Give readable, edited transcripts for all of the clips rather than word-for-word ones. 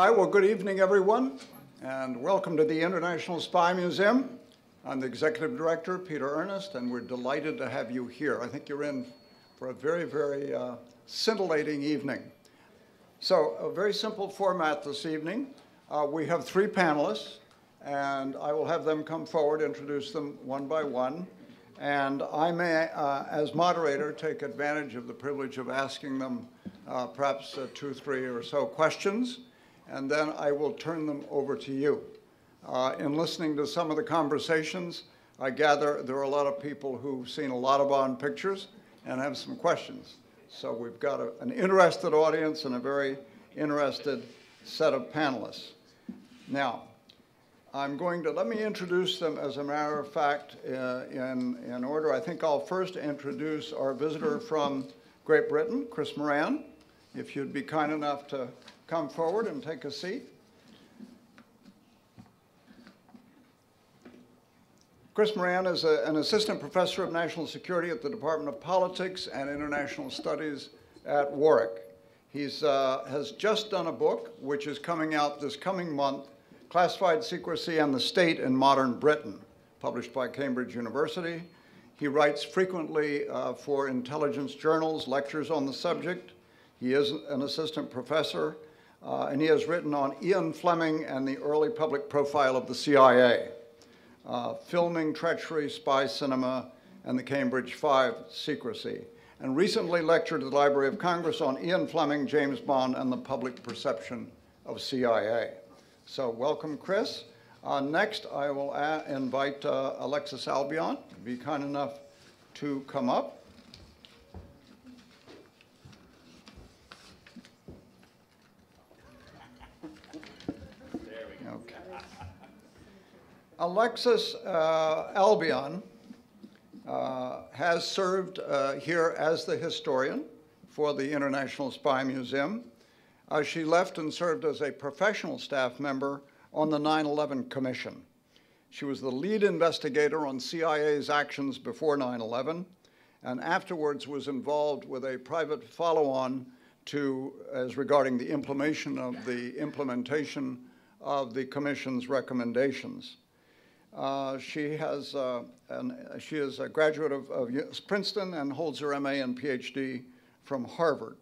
All right, well, good evening, everyone, and welcome to the International Spy Museum. I'm the Executive Director, Peter EARNEST, and we're delighted to have you here. I think you're in for a very, very scintillating evening. So, a very simple format this evening. We have three panelists, and I will have them come forward, introduce them one by one. And I may, as moderator, take advantage of the privilege of asking them perhaps 2, 3 or so questions, and then I will turn them over to you. In listening to some of the conversations, I gather there are a lot of people who've seen a lot of Bond pictures and have some questions. So we've got an interested audience and a very interested set of panelists. Now, let me introduce them as a matter of fact in order. I think I'll first introduce our visitor from Great Britain, Chris Moran, if you'd be kind enough to come forward and take a seat. Chris Moran is an assistant professor of national security at the Department of Politics and International Studies at Warwick. He has just done a book, which is coming out this coming month, Classified Secrecy and the State in Modern Britain, published by Cambridge University. He writes frequently for intelligence journals, lectures on the subject. He is an assistant professor, and he has written on Ian Fleming and the early public profile of the CIA, filming, treachery, spy cinema, and the Cambridge Five secrecy, and recently lectured at the Library of Congress on Ian Fleming, James Bond, and the public perception of CIA. So welcome, Chris. Next, I will invite Alexis Albion to be kind enough to come up. Alexis Albion has served here as the historian for the International Spy Museum. She left and served as a professional staff member on the 9/11 Commission. She was the lead investigator on CIA's actions before 9/11, and afterwards was involved with a private follow-on as regarding the implementation of the Commission's recommendations. She is a graduate of Princeton and holds her MA and PhD from Harvard.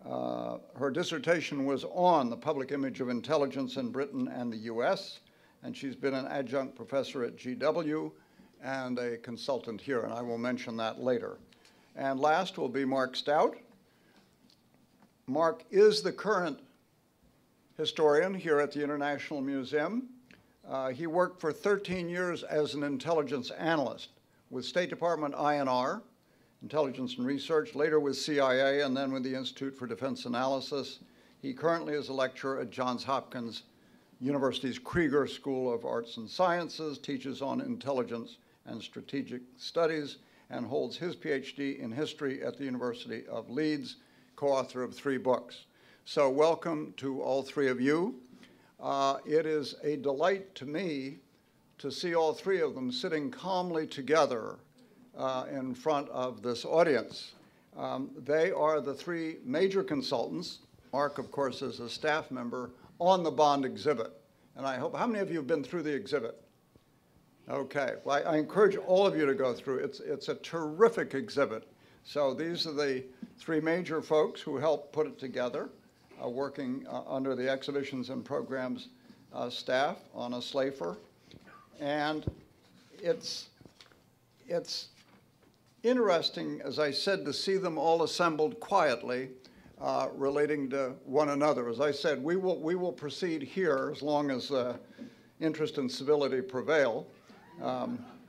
Her dissertation was on the public image of intelligence in Britain and the US, and she's been an adjunct professor at GW and a consultant here, and I will mention that later. And last will be Mark Stout. Mark is the current historian here at the International Museum. He worked for 13 years as an intelligence analyst with State Department INR, Intelligence and Research, later with CIA, and then with the Institute for Defense Analysis. He currently is a lecturer at Johns Hopkins University's Krieger School of Arts and Sciences, teaches on intelligence and strategic studies, and holds his PhD in history at the University of Leeds, co-author of 3 books. So welcome to all three of you. It is a delight to me to see all three of them sitting calmly together in front of this audience. They are the 3 major consultants. Mark, of course, is a staff member on the Bond exhibit. And I hope, how many of you have been through the exhibit? Okay, well, I encourage all of you to go through. It's a terrific exhibit. So these are the 3 major folks who helped put it together, working under the Exhibitions and Programs staff on a SLAFER. And it's interesting, as I said, to see them all assembled quietly, relating to one another. As I said, we will proceed here as long as interest and civility prevail,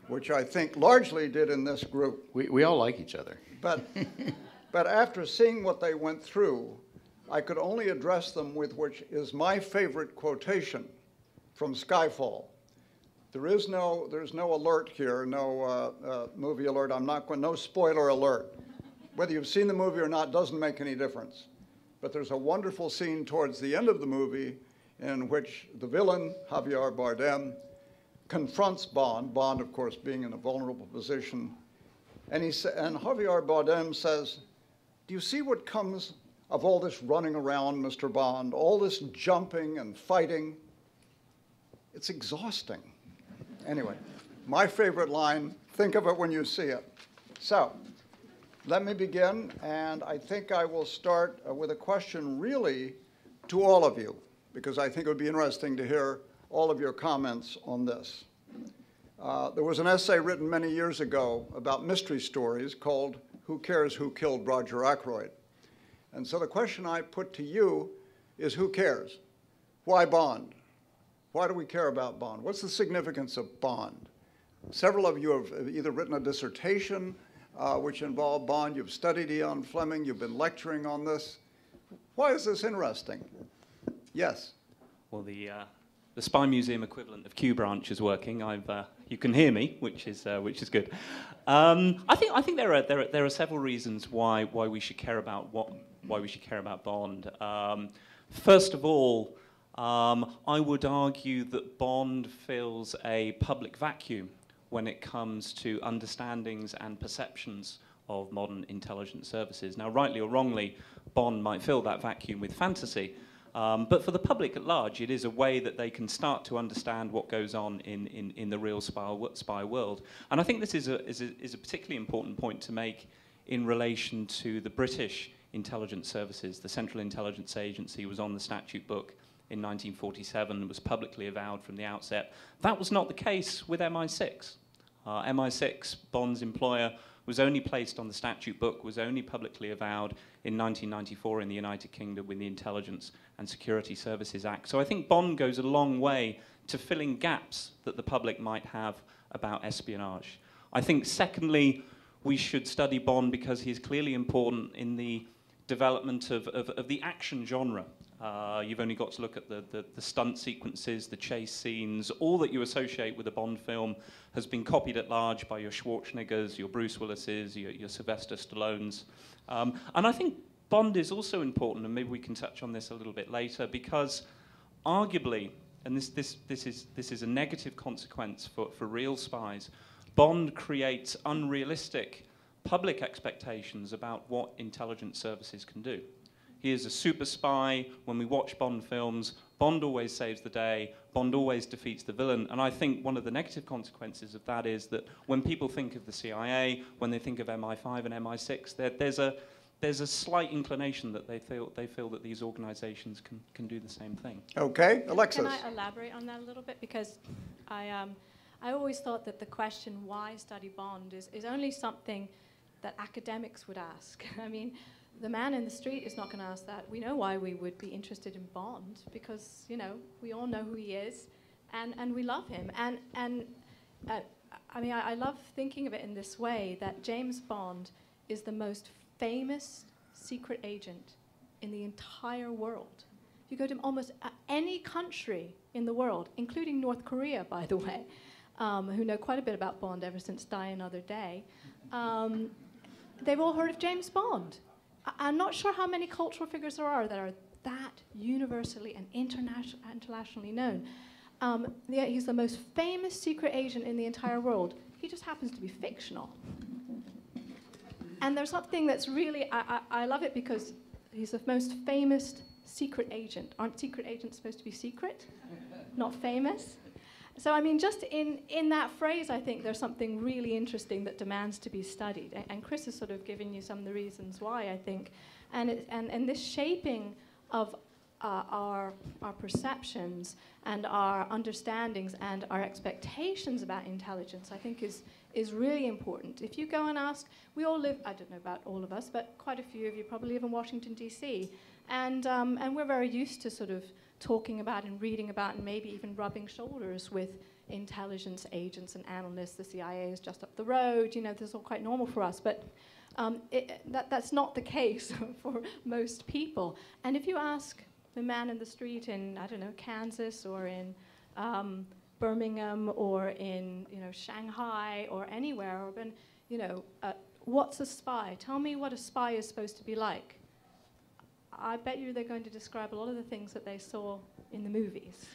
which I think largely did in this group. We all like each other. But after seeing what they went through, I could only address them with which is my favorite quotation from Skyfall. There's no alert here, no movie alert. No spoiler alert. Whether you've seen the movie or not doesn't make any difference. But there's a wonderful scene towards the end of the movie in which the villain, Javier Bardem, confronts Bond, Bond, of course, being in a vulnerable position. And Javier Bardem says, "Do you see what comes of all this running around, Mr. Bond, all this jumping and fighting. It's exhausting. Anyway, my favorite line, think of it when you see it. So, let me begin, and I think I will start with a question really to all of you, because I think it would be interesting to hear all of your comments on this. There was an essay written many years ago about mystery stories called Who Cares Who Killed Roger Ackroyd? And so the question I put to you is, who cares? Why Bond? Why do we care about Bond? What's the significance of Bond? Several of you have either written a dissertation which involved Bond, you've studied Ian Fleming, you've been lecturing on this. Why is this interesting? Yes? Well, the Spy Museum equivalent of Q Branch is working. You can hear me, which is good. I think there are several reasons why we should care about Bond. First of all, I would argue that Bond fills a public vacuum when it comes to understandings and perceptions of modern intelligence services. Now, rightly or wrongly, Bond might fill that vacuum with fantasy, but for the public at large, it is a way that they can start to understand what goes on in the real spy world. And I think this is a particularly important point to make in relation to the British intelligence services. The Central Intelligence Agency was on the statute book in 1947 and was publicly avowed from the outset. That was not the case with MI6. MI6, Bond's employer, was only placed on the statute book, was only publicly avowed in 1994 in the United Kingdom with the Intelligence and Security Services Act. So I think Bond goes a long way to filling gaps that the public might have about espionage. I think, secondly, we should study Bond because he's clearly important in the development of the action genre. You've only got to look at the stunt sequences, the chase scenes. All that you associate with a Bond film has been copied at large by your Schwarzeneggers, your Bruce Willises, your Sylvester Stallones. And I think Bond is also important, and maybe we can touch on this a little bit later, because arguably, and this is a negative consequence for real spies, Bond creates unrealistic public expectations about what intelligence services can do. He is a super spy. When we watch Bond films, Bond always saves the day. Bond always defeats the villain. And I think one of the negative consequences of that is that when people think of the CIA, when they think of MI5 and MI6, there's a slight inclination that they feel that these organizations can do the same thing. Okay, Alexis. Can I elaborate on that a little bit? Because I always thought that the question, why study Bond, is only something that academics would ask. I mean, the man in the street is not going to ask that. We know why we would be interested in Bond, because, you know, we all know who he is, and we love him. And I mean, I love thinking of it in this way, that James Bond is the most famous secret agent in the entire world. If you go to almost any country in the world, including North Korea, by the way, who know quite a bit about Bond ever since Die Another Day, they've all heard of James Bond. I'm not sure how many cultural figures there are that universally and internationally known. He's the most famous secret agent in the entire world. He just happens to be fictional. And there's something that's really, I love it because he's the most famous secret agent. Aren't secret agents supposed to be secret, not famous? So, I mean, just in that phrase, I think there's something really interesting that demands to be studied. And Chris has sort of given you some of the reasons why, I think. And this shaping of our perceptions and our understandings and our expectations about intelligence, I think is really important. If you go and ask, we all live, I don't know about all of us, but quite a few of you probably live in Washington, D.C. And we're very used to sort of talking about and reading about and maybe even rubbing shoulders with intelligence agents and analysts. The CIA is just up the road. You know, this is all quite normal for us. But that's not the case for most people. And if you ask the man in the street in, I don't know, Kansas or in Birmingham or in, you know, Shanghai or anywhere, or been, you know, what's a spy? Tell me what a spy is supposed to be like. I bet you they're going to describe a lot of the things that they saw in the movies.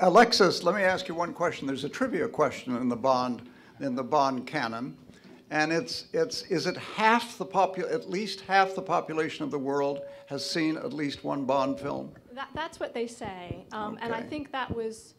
Alexis, let me ask you one question. There's a trivia question in the Bond canon, And is it at least half the population of the world has seen at least one Bond film? That's what they say. And I Okay. think that was,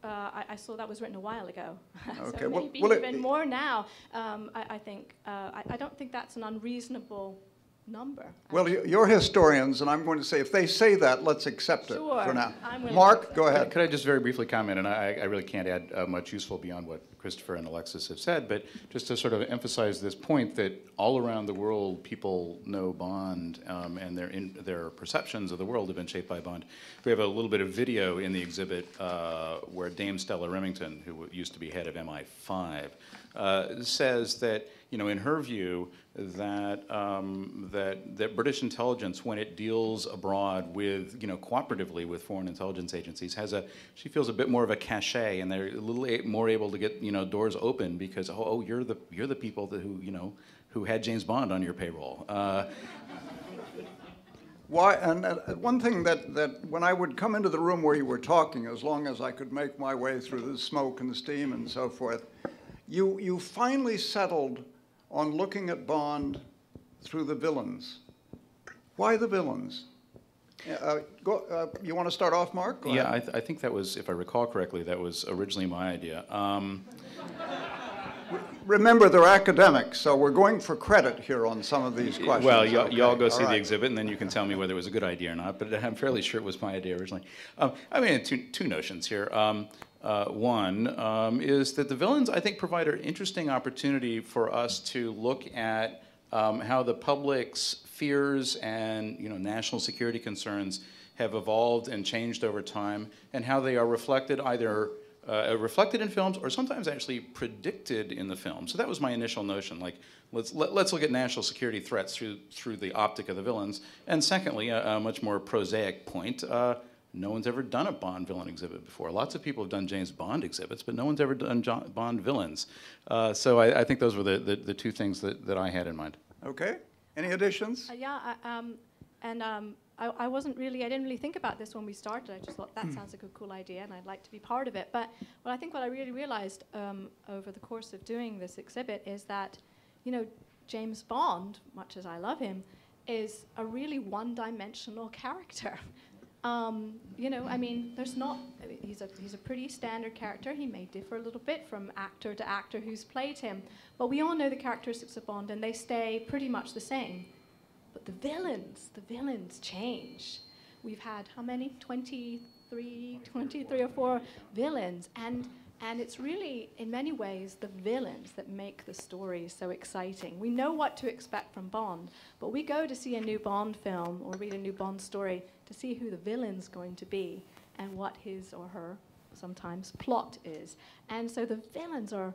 I saw that was written a while ago. Okay, So well- maybe well, even more now. I think, I don't think that's an unreasonable number. Well, you're historians, and I'm going to say, if they say that, let's accept it Sure, for now. I'm willing to Mark, accept go it. ahead. Could I just very briefly comment, and I really can't add much useful beyond what Christopher and Alexis have said, but just to sort of emphasize this point that all around the world people know Bond, and their perceptions of the world have been shaped by Bond. We have a little bit of video in the exhibit where Dame Stella Remington, who used to be head of MI5, says that, you know, in her view, that that British intelligence, when it deals abroad with, you know, cooperatively with foreign intelligence agencies, she feels a bit more of a cachet, and they're a little more able to get, you know, doors open because you're the people who had James Bond on your payroll. Why? And one thing that when I would come into the room where you were talking, as long as I could make my way through the smoke and the steam and so forth, you finally settled on looking at Bond through the villains. Why the villains? You want to start off, Mark? Go Yeah, ahead. I think that was, if I recall correctly, that was originally my idea. Remember, they're academics, so we're going for credit here on some of these questions. Well, Okay, y'all go all see the right. exhibit, and then you can tell me whether it was a good idea or not, but I'm fairly sure it was my idea originally. I mean, two notions here. One is that the villains, I think, provide an interesting opportunity for us to look at how the public's fears and, you know, national security concerns have evolved and changed over time, and how they are reflected either reflected in films or sometimes actually predicted in the film. So that was my initial notion. Like, let's look at national security threats through the optic of the villains. And secondly, a much more prosaic point. No one's ever done a Bond villain exhibit before. Lots of people have done James Bond exhibits, but no one's ever done Bond villains. So I think those were the two things that I had in mind. Okay. Any additions? I wasn't really, I didn't really think about this when we started. I just thought that sounds like a cool idea and I'd like to be part of it. But I think what I really realized over the course of doing this exhibit is that, you know, James Bond, much as I love him, is a really one-dimensional character. You know, I mean, he's a pretty standard character. He may differ a little bit from actor to actor who's played him, but we all know the characteristics of Bond and they stay pretty much the same. But the villains change. We've had how many? 23 or 4 villains, and it's really, in many ways, the villains that make the story so exciting. We know what to expect from Bond, but we go to see a new Bond film or read a new Bond story to see who the villain's going to be and what his or her, sometimes, plot is. And so the villains are,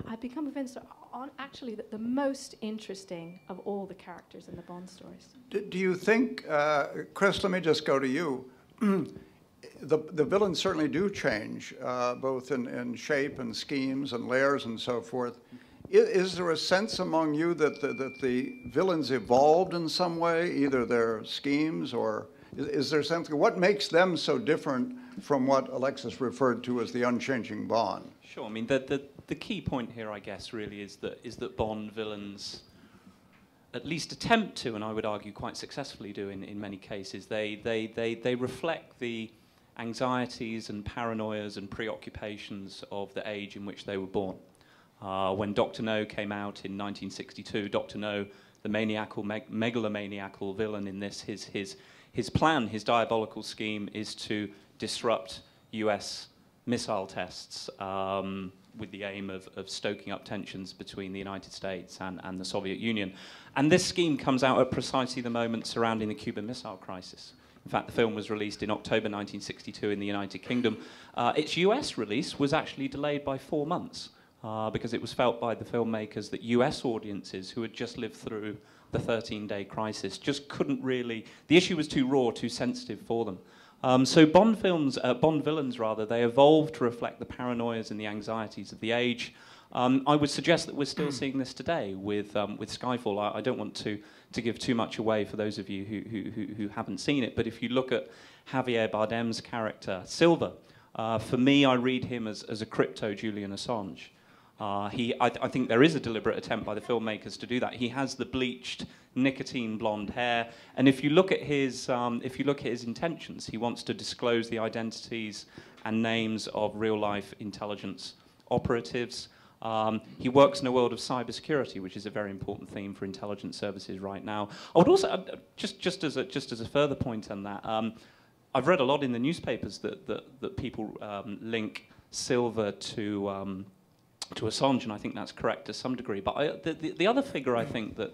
I've become convinced, are actually the most interesting of all the characters in the Bond stories. Do you think, Chris, let me just go to you. The villains certainly do change, both in shape and schemes and layers and so forth. Is there a sense among you that the villains evolved in some way, either their schemes or is there something, what makes them so different from what Alexis referred to as the unchanging Bond? Sure. I mean, the key point here, I guess, really is that Bond villains at least attempt to, and I would argue quite successfully do in many cases, they reflect the anxieties and paranoias and preoccupations of the age in which they were born. When Dr. No came out in 1962, Dr. No, the megalomaniacal villain in this, his plan, his diabolical scheme is to disrupt US missile tests with the aim of stoking up tensions between the United States and the Soviet Union. And this scheme comes out at precisely the moment surrounding the Cuban Missile Crisis. In fact, the film was released in October 1962 in the United Kingdom. Its US release was actually delayed by 4 months because it was felt by the filmmakers that US audiences who had just lived through the 13-day crisis just couldn't really, the issue was too raw, too sensitive for them. So Bond villains, they evolved to reflect the paranoias and the anxieties of the age. I would suggest that we're still seeing this today with Skyfall. I don't want to give too much away for those of you who haven't seen it, but if you look at Javier Bardem's character, Silva, for me, I read him as a crypto Julian Assange. I think there is a deliberate attempt by the filmmakers to do that. He has the bleached, nicotine blonde hair, and if you look at his intentions, he wants to disclose the identities and names of real-life intelligence operatives. He works in a world of cybersecurity, which is a very important theme for intelligence services right now. I would also, just as a further point on that, I've read a lot in the newspapers that people link Silva to Assange, and I think that's correct to some degree. But the other figure I think that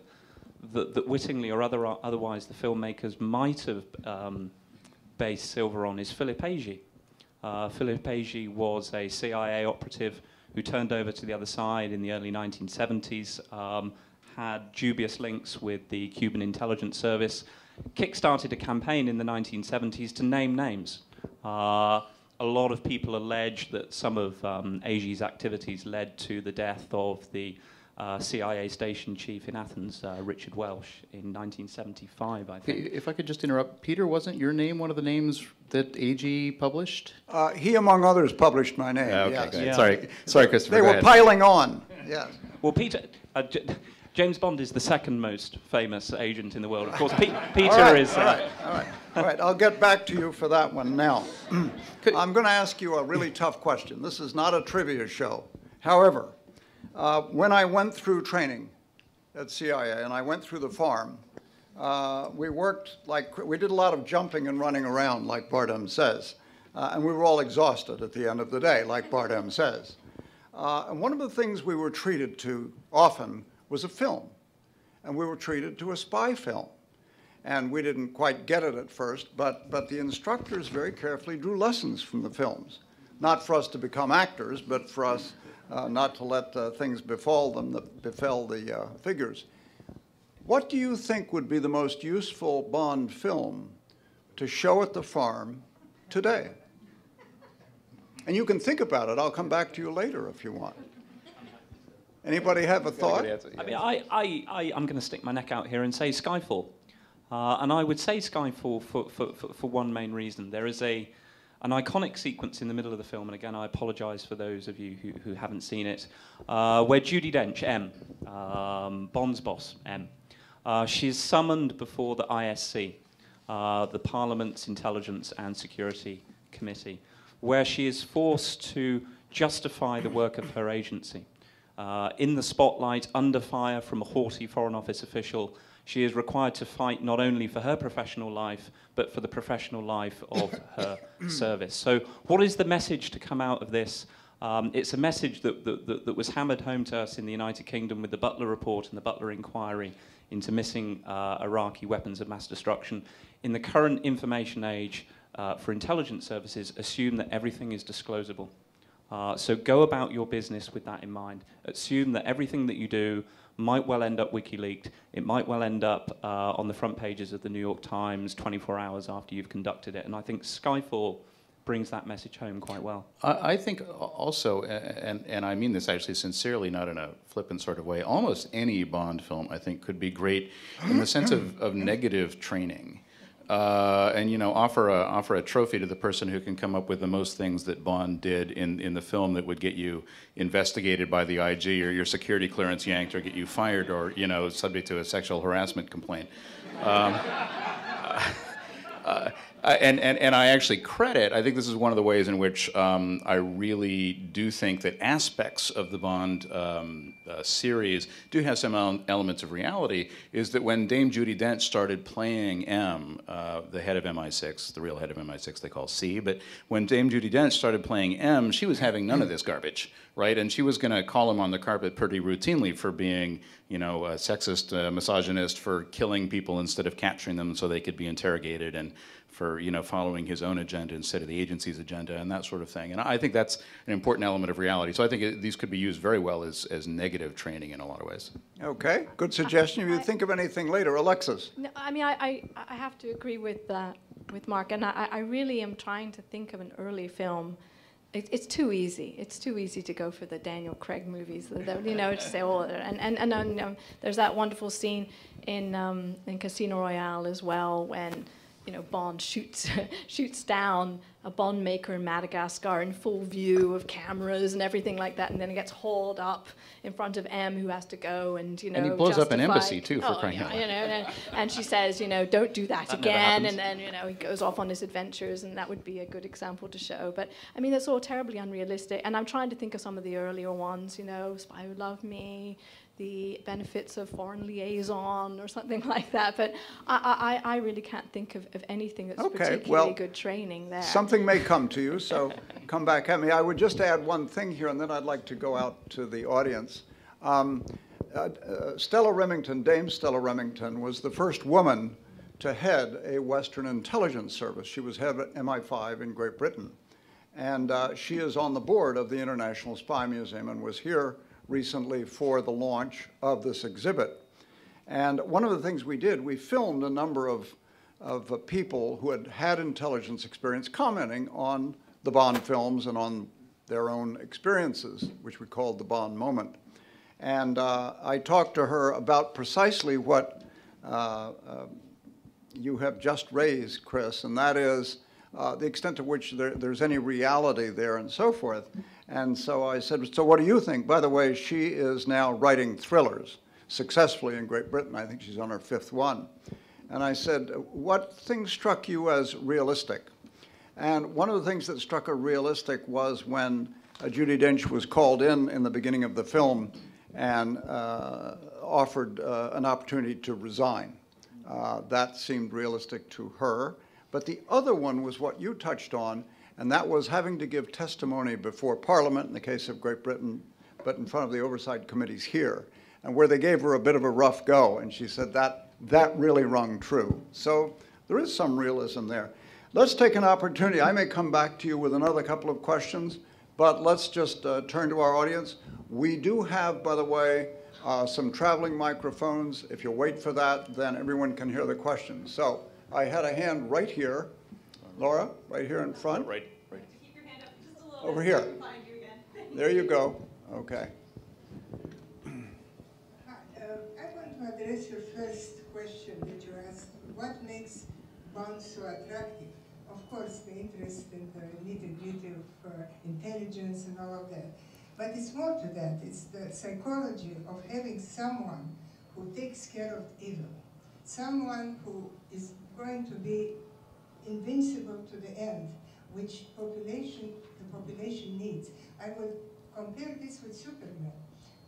wittingly or otherwise the filmmakers might have based Silva on is Philip Agee. Philip Agee was a CIA operative who turned over to the other side in the early 1970s, had dubious links with the Cuban intelligence service, kick-started a campaign in the 1970s to name names. A lot of people allege that some of Agee's activities led to the death of the CIA station chief in Athens, Richard Welsh, in 1975, I think. If I could just interrupt, Peter, wasn't your name one of the names that Agee published? He, among others, published my name. Okay, yes. go ahead. Yeah. Sorry, Christopher. They were piling on. Yes. Well, Peter, James Bond is the second most famous agent in the world. Of course, Peter is... All right, I'll get back to you for that one now. I'm going to ask you a really tough question. This is not a trivia show. However, when I went through training at CIA and I went through the farm, we did a lot of jumping and running around, like Bardem says. And we were all exhausted at the end of the day, like Bardem says. And one of the things we were treated to often was a film. And we were treated to a spy film. And we didn't quite get it at first, but the instructors very carefully drew lessons from the films. Not for us to become actors, but for us not to let things befall them that befell the figures. What do you think would be the most useful Bond film to show at the farm today? And you can think about it. I'll come back to you later if you want. Anybody have a thought? I mean, I'm going to stick my neck out here and say Skyfall. And I would say Skyfall for one main reason. There is an iconic sequence in the middle of the film, and again, I apologize for those of you who haven't seen it, where Judi Dench, M, Bond's boss, M, she is summoned before the ISC, the Parliament's Intelligence and Security Committee, where she is forced to justify the work of her agency. In the spotlight, under fire from a haughty Foreign Office official, she is required to fight not only for her professional life, but for the professional life of her service. So what is the message to come out of this? It's a message that was hammered home to us in the United Kingdom with the Butler Report and the Butler Inquiry into missing Iraqi weapons of mass destruction. In the current information age for intelligence services, assume that everything is disclosable. So go about your business with that in mind. Assume that everything that you do might well end up WikiLeaked. It might well end up on the front pages of the New York Times 24 hours after you've conducted it. And I think Skyfall brings that message home quite well. I think also, and I mean this actually sincerely, not in a flippant sort of way, almost any Bond film, I think, could be great in the sense of negative training. And you know, offer a trophy to the person who can come up with the most things that Bond did in the film that would get you investigated by the IG or your security clearance yanked or get you fired or, you know, subject to a sexual harassment complaint. And I actually credit, I think this is one of the ways in which I really do think that aspects of the Bond series do have some elements of reality, is that when Dame Judi Dench started playing M, the head of MI6, the real head of MI6 they call C, but when Dame Judi Dench started playing M, she was having none of this garbage, right? And she was going to call him on the carpet pretty routinely for being, you know, a sexist, misogynist, for killing people instead of capturing them so they could be interrogated, and for, you know, following his own agenda instead of the agency's agenda and that sort of thing. And I think that's an important element of reality. So I think these could be used very well as negative training in a lot of ways. Okay, good suggestion. If you think of anything later, Alexis. No, I mean, I have to agree with Mark, and I really am trying to think of an early film. It's too easy. It's too easy to go for the Daniel Craig movies. You know, to say, oh, and there's that wonderful scene in Casino Royale as well when, you know, Bond shoots shoots down a Bond maker in Madagascar in full view of cameras and everything like that, and then it gets hauled up in front of M, who has to go and, you know, and he blows up an justify- embassy too, for crying out loud. you know, and she says, you know, don't do that That never again, happens. and then, you know, he goes off on his adventures, and that would be a good example to show. But I mean, that's all terribly unrealistic, and I'm trying to think of some of the earlier ones, you know, Spy Who Loved Me, the benefits of foreign liaison or something like that. But I really can't think of anything that's particularly well, good training there. Something may come to you, so come back at me. I would just add one thing here, and then I'd like to go out to the audience. Stella Remington, Dame Stella Remington, was the first woman to head a Western intelligence service. She was head of MI5 in Great Britain. And she is on the board of the International Spy Museum and was here recently for the launch of this exhibit. And one of the things we did, we filmed a number of people who had had intelligence experience commenting on the Bond films and on their own experiences, which we called the Bond moment. And I talked to her about precisely what you have just raised, Chris, and that is the extent to which there's any reality there and so forth. And so I said, so what do you think? By the way, she is now writing thrillers successfully in Great Britain. I think she's on her 5th one. And I said, what things struck you as realistic? And one of the things that struck her realistic was when Judi Dench was called in the beginning of the film and offered an opportunity to resign. That seemed realistic to her. But the other one was what you touched on, and that was having to give testimony before Parliament, in the case of Great Britain, but in front of the oversight committees here, and where they gave her a bit of a rough go, and she said that really rung true. So there is some realism there. Let's take an opportunity. I may come back to you with another couple of questions, but let's just turn to our audience. We do have, by the way, some traveling microphones. If you'll wait for that, then everyone can hear the questions. So I had a hand right here. Laura, right here in front. Right. Keep your hand up just a little Over bit here. so I can find you again. There you go. Okay. Hi, I want to address your first question that you asked. What makes Bond so attractive? Of course, the interest in the nitty-gritty of intelligence and all of that. But it's more to that. It's the psychology of having someone who takes care of evil. Someone who is going to be invincible to the end, which the population needs. I would compare this with Superman,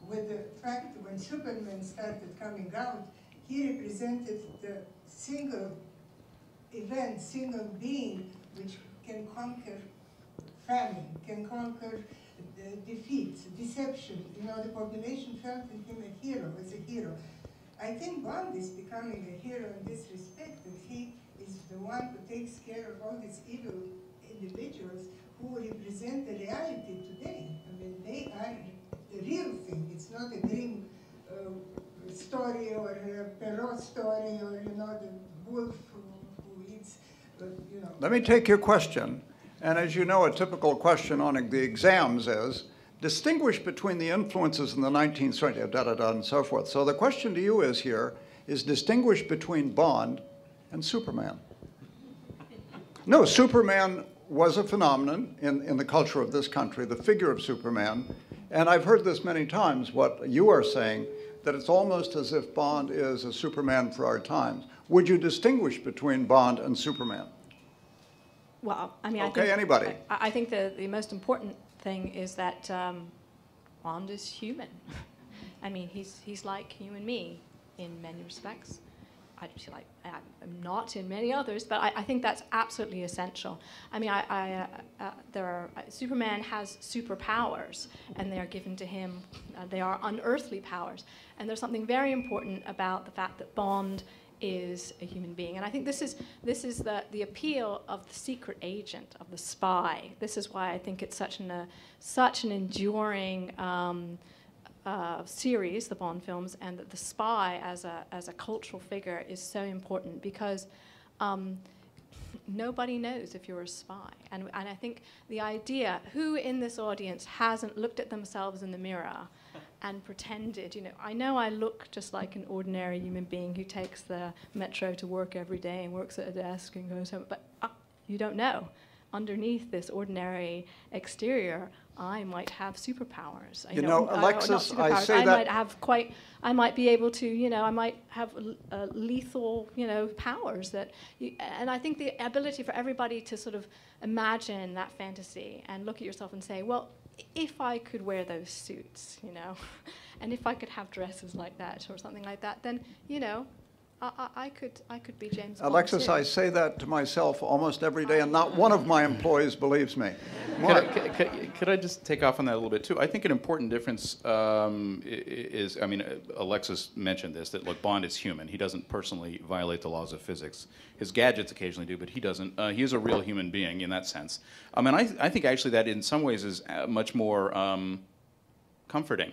with the fact that when Superman started coming out, he represented the single event, single being, which can conquer famine, can conquer defeat, deception. You know, the population felt in him a hero, as a hero. I think Bond is becoming a hero in this respect, that he is the one who takes care of all these evil individuals who represent the reality today. I mean, they are the real thing. It's not a dream story or a Perrault story or, you know, the wolf who eats, you know. Let me take your question. And as you know, a typical question on the exams is, distinguish between the influences in the 19th century, and so forth. So the question to you is here, is distinguish between Bond and Superman. No, Superman was a phenomenon in the culture of this country, the figure of Superman. And I've heard this many times, what you are saying, that it's almost as if Bond is a Superman for our times. Would you distinguish between Bond and Superman? Well, I mean, Okay, anybody. I think the most important thing is that Bond is human. I mean, he's like you and me in many respects. I'm not in many others, but I think that's absolutely essential. I mean, Superman has superpowers, and they are given to him. They are unearthly powers, and there's something very important about the fact that Bond is a human being. And I think this is the appeal of the secret agent, of the spy. This is why I think it's such an enduring series, the Bond films, and that the spy as a cultural figure is so important, because nobody knows if you're a spy. And I think the idea, who in this audience hasn't looked at themselves in the mirror and pretended, you know, I know I look just like an ordinary human being who takes the metro to work every day and works at a desk and goes home, but you don't know. Underneath this ordinary exterior, I might have superpowers. You know, Alexis, I say that... might have I might be able to, you know, I might have lethal, you know, powers that, and I think the ability for everybody to sort of imagine that fantasy and look at yourself and say, well, if I could wear those suits, you know, and if I could have dresses like that or something like that, then, you know, I could be James Bond Alexis, too. I say that to myself almost every day, and not one of my employees believes me. Could I just take off on that a little bit too? I think an important difference is, I mean, Alexis mentioned this, that look, Bond is human. He doesn't personally violate the laws of physics. His gadgets occasionally do, but he doesn't. He is a real human being in that sense. I mean, I think actually that in some ways is much more comforting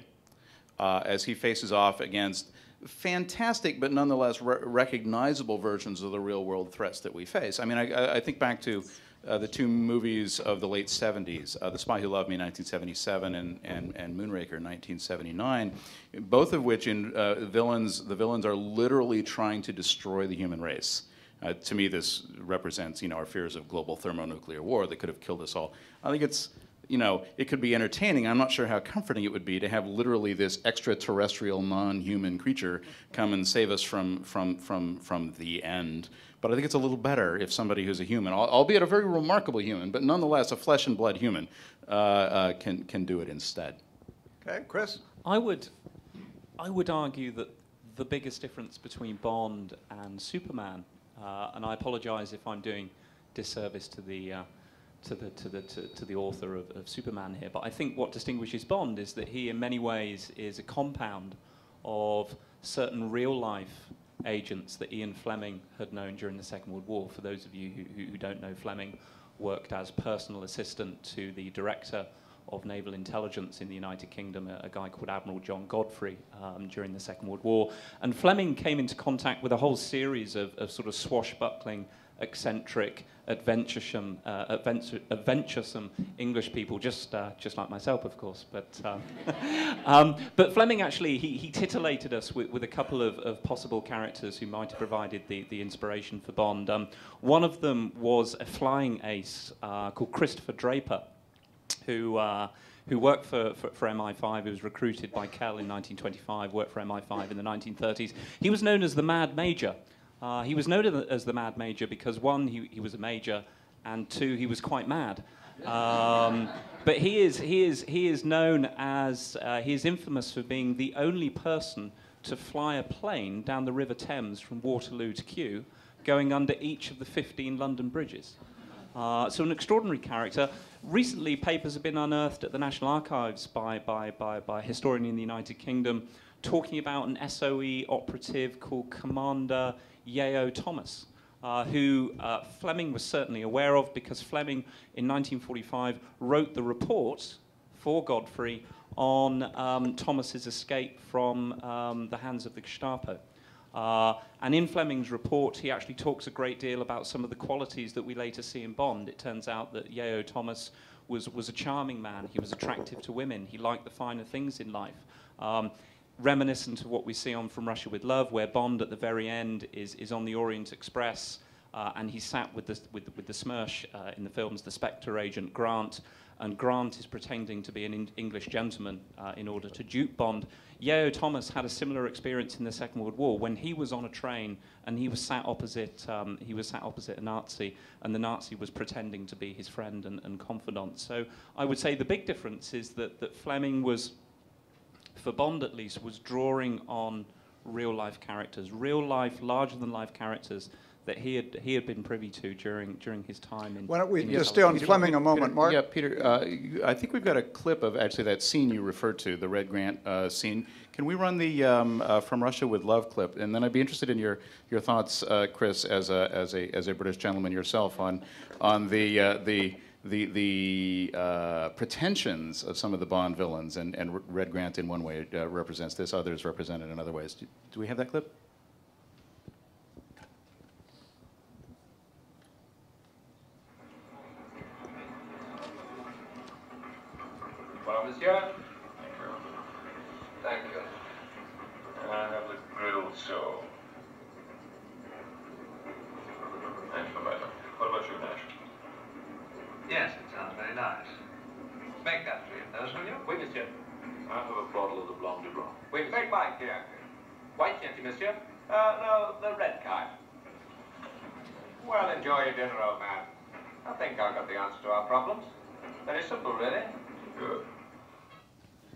as he faces off against fantastic but nonetheless recognizable versions of the real world threats that we face. I mean, I think back to the two movies of the late 70s, The Spy Who Loved Me in 1977 and Moonraker in 1979, both of which the villains are literally trying to destroy the human race. To me, this represents, you know, our fears of global thermonuclear war that could have killed us all. I think it's, you know, it could be entertaining. I'm not sure how comforting it would be to have literally this extraterrestrial, non-human creature come and save us from the end. But I think it's a little better if somebody who's a human, albeit a very remarkable human, but nonetheless a flesh and blood human, can do it instead. Okay, Chris? I would argue that the biggest difference between Bond and Superman, and I apologize if I'm doing disservice to the author of Superman here, but I think what distinguishes Bond is that he in many ways is a compound of certain real-life agents that Ian Fleming had known during the Second World War. For those of you who don't know, Fleming worked as personal assistant to the director of naval intelligence in the United Kingdom, a guy called Admiral John Godfrey, during the Second World War. And Fleming came into contact with a whole series of sort of swashbuckling, eccentric, adventuresome English people, just like myself, of course. But Fleming actually he titillated us with a couple of possible characters who might have provided the inspiration for Bond. One of them was a flying ace called Christopher Draper, who worked for MI5, who was recruited by Kell in 1925, worked for MI5 in the 1930s. He was known as the Mad Major. He was known as the Mad Major because, one, he was a major, and two, he was quite mad. But he is known as, he is infamous for being the only person to fly a plane down the River Thames from Waterloo to Kew, going under each of the 15 London bridges. So an extraordinary character. Recently, papers have been unearthed at the National Archives by a historian in the United Kingdom talking about an SOE operative called Commander Yeo Thomas, who Fleming was certainly aware of because Fleming in 1945 wrote the report for Godfrey on Thomas's escape from the hands of the Gestapo. And in Fleming's report, he actually talks a great deal about some of the qualities that we later see in Bond. It turns out that Yeo Thomas was a charming man. He was attractive to women. He liked the finer things in life. Reminiscent of what we see on From Russia with Love, where Bond at the very end is on the Orient Express, and he sat with the Smersh in the films, the Spectre agent Grant, and Grant is pretending to be an English gentleman in order to dupe Bond. Yeo Thomas had a similar experience in the Second World War when he was on a train and he was sat opposite a Nazi, and the Nazi was pretending to be his friend and confidant. So I would say the big difference is that Fleming was, for Bond at least, was drawing on real-life characters, real-life, larger-than-life characters that he had been privy to during his time in. Why don't we just stay on Fleming a moment, Mark? Yeah, Peter, I think we've got a clip of actually that scene you referred to, the Red Grant scene. Can we run the From Russia with Love clip? And then I'd be interested in your thoughts, Chris, as a British gentleman yourself, on the pretensions of some of the Bond villains, and Red Grant in one way represents this, others represent it in other ways. Do we have that clip? Well, Monsieur, you, monsieur. No, the red kind. Well, enjoy your dinner, old man. I think I've got the answer to our problems. Very simple, really. Good.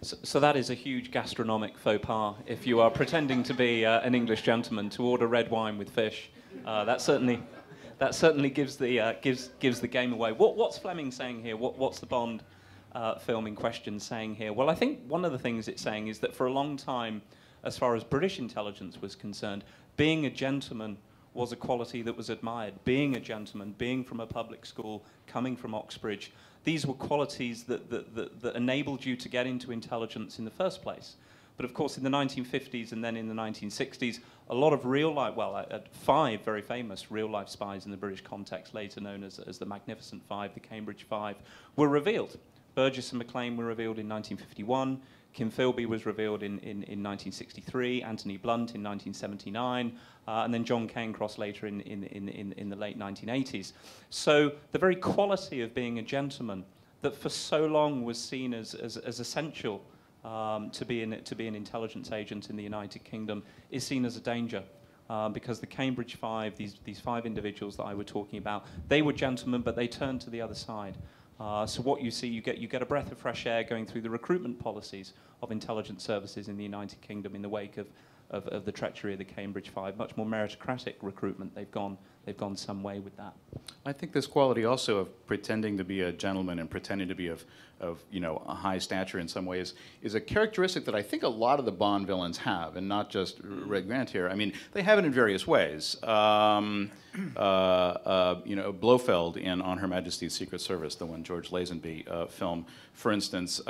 So that is a huge gastronomic faux pas. If you are pretending to be an English gentleman to order red wine with fish, that certainly gives the game away. What's Fleming saying here? What's the Bond film in question saying here? Well, I think one of the things it's saying is that for a long time, as far as British intelligence was concerned, being a gentleman was a quality that was admired. Being a gentleman, being from a public school, coming from Oxbridge, these were qualities that enabled you to get into intelligence in the first place. But of course, in the 1950s and then in the 1960s, a lot of real-life, well, 5 very famous real-life spies in the British context, later known as the Magnificent Five, the Cambridge Five, were revealed. Burgess and Maclean were revealed in 1951. Kim Philby was revealed in 1963, Anthony Blunt in 1979, and then John Cairncross later in the late 1980s. So the very quality of being a gentleman that for so long was seen as essential to be an intelligence agent in the United Kingdom is seen as a danger. Because the Cambridge Five, these 5 individuals that I were talking about, they were gentlemen, but they turned to the other side. So what you see, you get a breath of fresh air going through the recruitment policies of intelligence services in the United Kingdom in the wake of the treachery of the Cambridge Five. Much more meritocratic recruitment. They've gone some way with that. I think this quality also of pretending to be a gentleman and pretending to be of a high stature in some ways is a characteristic that I think a lot of the Bond villains have, and not just Red Grant here. I mean, they have it in various ways. Blofeld in On Her Majesty's Secret Service, the one George Lazenby film, for instance,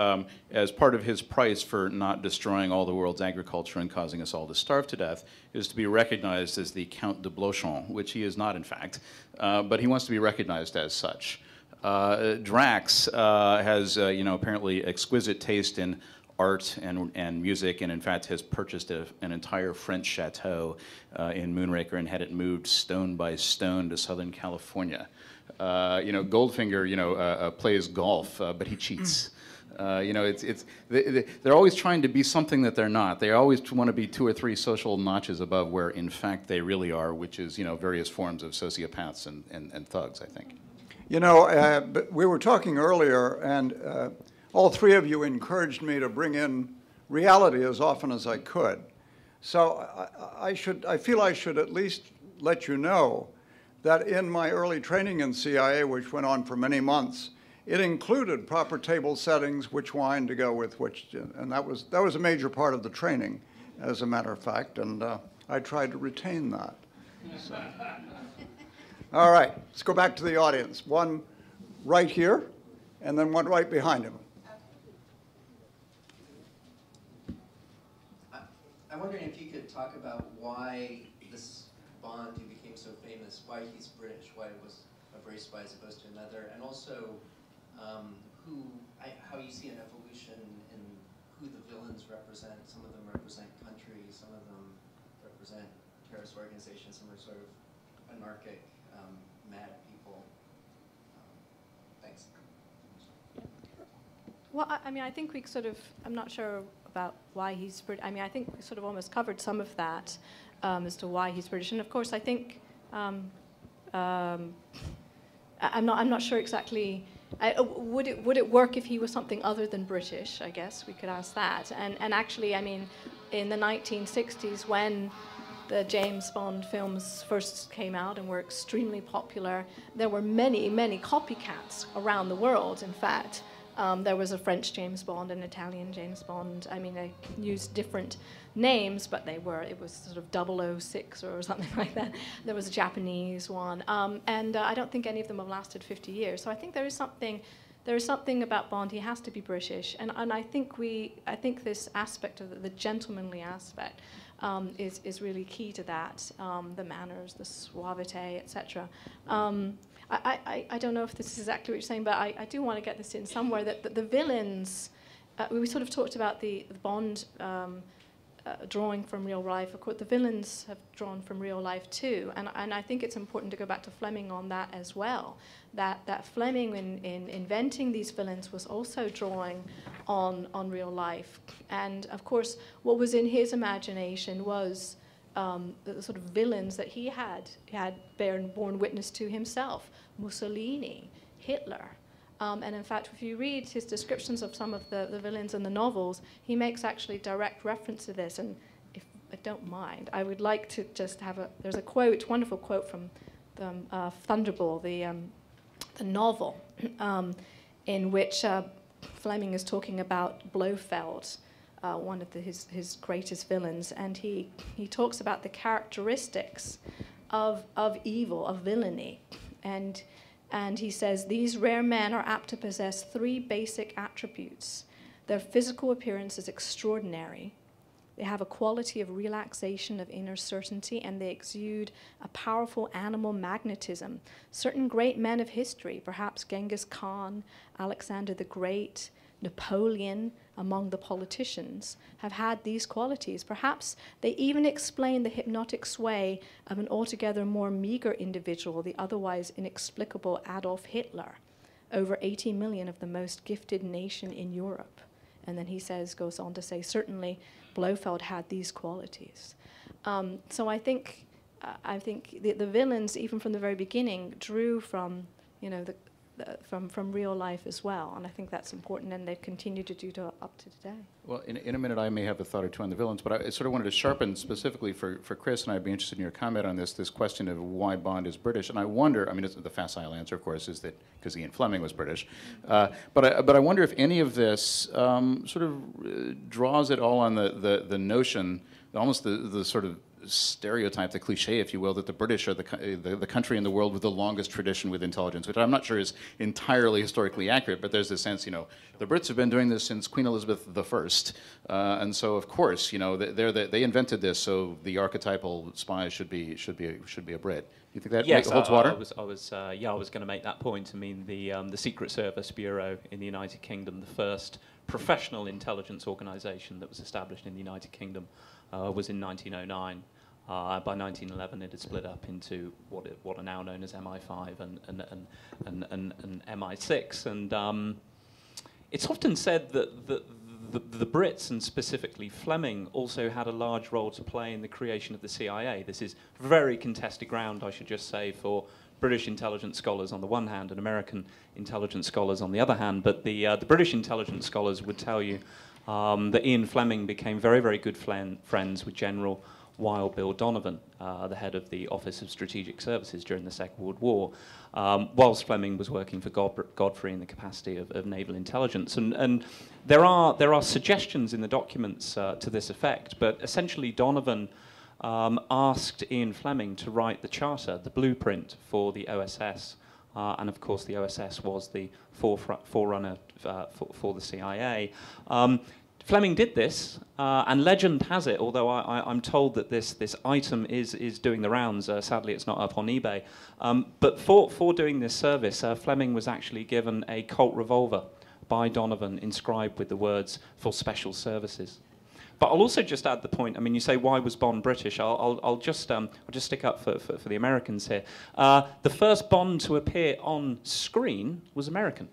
as part of his price for not destroying all the world's agriculture and causing us all to starve to death, is to be recognized as the Count de Blochon, which he is not, in fact, but he wants to be recognized as such. Drax has, apparently exquisite taste in art and music, and in fact has purchased an entire French chateau in Moonraker and had it moved stone by stone to Southern California. Goldfinger, plays golf, but he cheats. They're always trying to be something that they're not. They always want to be 2 or 3 social notches above where, in fact, they really are, which is, various forms of sociopaths and thugs, I think. But we were talking earlier, and all 3 of you encouraged me to bring in reality as often as I could. So I feel I should at least let you know that in my early training in CIA, which went on for many months, it included proper table settings, which wine to go with which, and that was a major part of the training, as a matter of fact, and I tried to retain that. So. All right, let's go back to the audience. One right here, and then one right behind him. I'm wondering if you could talk about why this Bond who became so famous, why he's British, why it was a race spy as opposed to another, and also how you see an evolution in who the villains represent. Some of them represent countries, some of them represent terrorist organizations, some are sort of anarchic, mad people. Thanks. Well, I think we sort of, I'm not sure about why he's British. I think we sort of almost covered some of that as to why he's British. And of course, I think, I'm not sure exactly, would it work if he was something other than British, I guess, we could ask that. And actually, in the 1960s, when the James Bond films first came out and were extremely popular, there were many, many copycats around the world, in fact. There was a French James Bond, an Italian James Bond. They used different names, but it was sort of 006 or something like that. There was a Japanese one. And I don't think any of them have lasted 50 years. So I think there is something about Bond. He has to be British. And I think this aspect of the gentlemanly aspect is really key to that. The manners, the suavite, etc. I don't know if this is exactly what you're saying, but I do want to get this in somewhere, that the villains, we sort of talked about the Bond drawing from real life. Of course, the villains have drawn from real life too, and I think it's important to go back to Fleming on that as well, that Fleming in inventing these villains was also drawing on real life. And of course, what was in his imagination was the sort of villains that he had borne witness to himself: Mussolini, Hitler. And in fact, if you read his descriptions of some of the villains in the novels, he makes actually direct reference to this. And if I don't mind, I would like to just have there's a quote, wonderful quote from the Thunderball, the novel, in which Fleming is talking about Blofeld, one of his greatest villains, and he talks about the characteristics of evil, of villainy, and he says, these rare men are apt to possess three basic attributes. Their physical appearance is extraordinary. They have a quality of relaxation, of inner certainty, and they exude a powerful animal magnetism. Certain great men of history, perhaps Genghis Khan, Alexander the Great, Napoleon, among the politicians, have had these qualities. Perhaps they even explain the hypnotic sway of an altogether more meager individual, the otherwise inexplicable Adolf Hitler, over 80 million of the most gifted nation in Europe. And then he goes on to say, certainly Blofeld had these qualities. So I think the villains, even from the very beginning, drew from, from real life as well, and I think that's important, and they've continued to do up to today. Well, in a minute I may have a thought or two on the villains, but I sort of wanted to sharpen specifically for Chris, and I'd be interested in your comment on this question of why Bond is British. And I wonder, I mean, the facile answer, of course, is that because Ian Fleming was British, but I wonder if any of this sort of draws at all on the notion, almost the sort of stereotype, the cliche, if you will, that the British are the country in the world with the longest tradition with intelligence, which I'm not sure is entirely historically accurate, but there's this sense, the Brits have been doing this since Queen Elizabeth I, and so of course, they invented this, so the archetypal spy should be a Brit. Do you think that holds water? I was going to make that point. I mean, the Secret Service Bureau in the United Kingdom, the first professional intelligence organisation that was established in the United Kingdom, was in 1909. By 1911, it had split up into what are now known as MI5 and MI6, and it's often said that the Brits, and specifically Fleming, also had a large role to play in the creation of the CIA. This is very contested ground, I should just say, for British intelligence scholars on the one hand and American intelligence scholars on the other hand, but the British intelligence scholars would tell you that Ian Fleming became very, very good friends with General Wild Bill Donovan, the head of the Office of Strategic Services during the Second World War, whilst Fleming was working for Godfrey in the capacity of naval intelligence. And there are suggestions in the documents to this effect, but essentially Donovan asked Ian Fleming to write the charter, the blueprint for the OSS, and of course the OSS was the forerunner for the CIA. Fleming did this, and legend has it, although I'm told that this item is doing the rounds, sadly it's not up on eBay, but for doing this service, Fleming was actually given a Colt revolver by Donovan inscribed with the words, "For special services." But I'll also just add the point, I mean, you say, why was Bond British? I'll just stick up for the Americans here. The first Bond to appear on screen was American.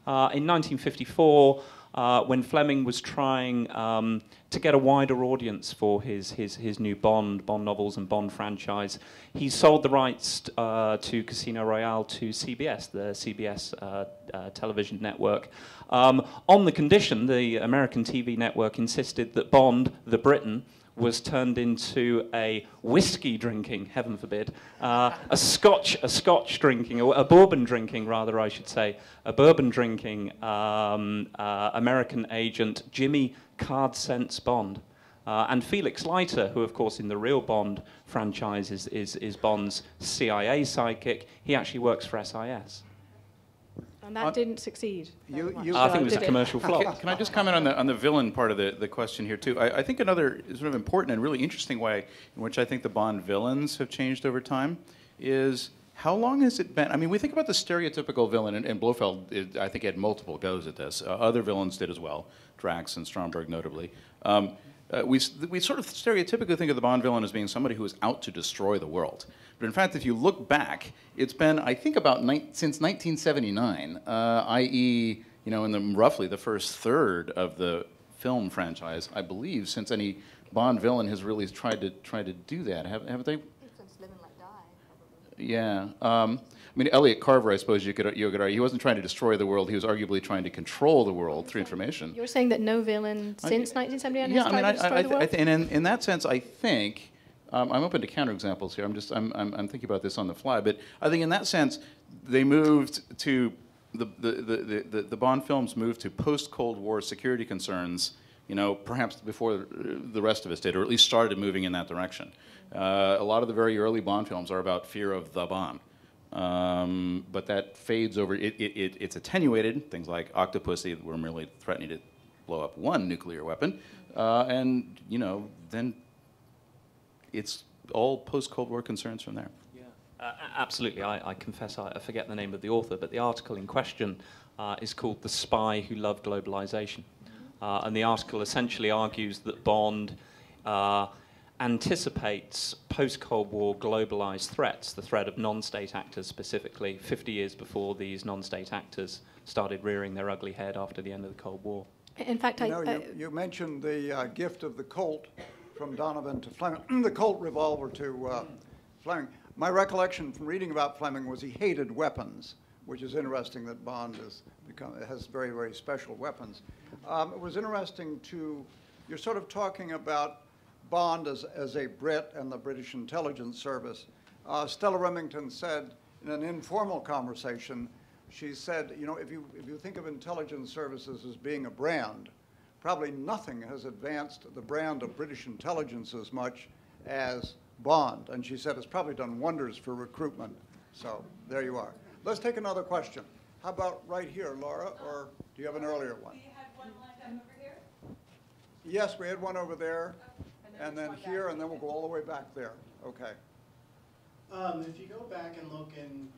In 1954, when Fleming was trying to get a wider audience for his new Bond novels and Bond franchise, he sold the rights to Casino Royale to CBS, the CBS television network, on the condition the American TV network insisted that Bond, the Briton, was turned into a whiskey drinking, heaven forbid, a scotch drinking, or a bourbon drinking rather, I should say, a bourbon drinking American agent, Jimmy Card Sense Bond. And Felix Leiter, who of course in the real Bond franchise is Bond's CIA sidekick, he actually works for SIS. And that didn't succeed. I think it was a commercial flop. Can I just comment on the villain part of the question here too? I think another sort of important and really interesting way in which I think the Bond villains have changed over time is how long has it been? I mean, we think about the stereotypical villain, and Blofeld, I think, had multiple goes at this. Other villains did as well, Drax and Stromberg notably. We sort of stereotypically think of the Bond villain as being somebody who is out to destroy the world. But in fact, if you look back, it's been, I think, about since 1979, i.e., in roughly the first third of the film franchise, I believe, since any Bond villain has really tried to do that, haven't they? Since Live and Let Die, probably. Yeah. I mean, Elliot Carver, I suppose you could argue, he wasn't trying to destroy the world. He was arguably trying to control the world through information. You're saying that no villain since 1979 has tried to destroy the world? And in that sense, I think, I'm open to counterexamples here. I'm thinking about this on the fly. But I think in that sense, they moved to, the Bond films moved to post-Cold War security concerns, you know, perhaps before the rest of us did, or at least started moving in that direction. A lot of the very early Bond films are about fear of the bomb. But that fades over. It's attenuated. Things like Octopussy were merely threatening to blow up one nuclear weapon, and you know, then it's all post-Cold War concerns from there. Yeah, absolutely. I confess I forget the name of the author, but the article in question is called "The Spy Who Loved Globalization," and the article essentially argues that Bond anticipates post-Cold War globalized threats, the threat of non-state actors specifically, 50 years before these non-state actors started rearing their ugly head after the end of the Cold War. In fact, you mentioned the gift of the Colt from Donovan to Fleming, the Colt revolver to Fleming. My recollection from reading about Fleming was he hated weapons, which is interesting that Bond has very, very special weapons. It was interesting you're sort of talking about Bond as a Brit and the British intelligence service. Stella Remington said in an informal conversation, she said, you know, if you think of intelligence services as being a brand, probably nothing has advanced the brand of British intelligence as much as Bond. And she said it's probably done wonders for recruitment. So there you are. Let's take another question. How about right here, Laura, or do you have an earlier one? We had one lined up over here. Yes, we had one over there. And then here, and then we'll go all the way back there. Okay. If you go back and look in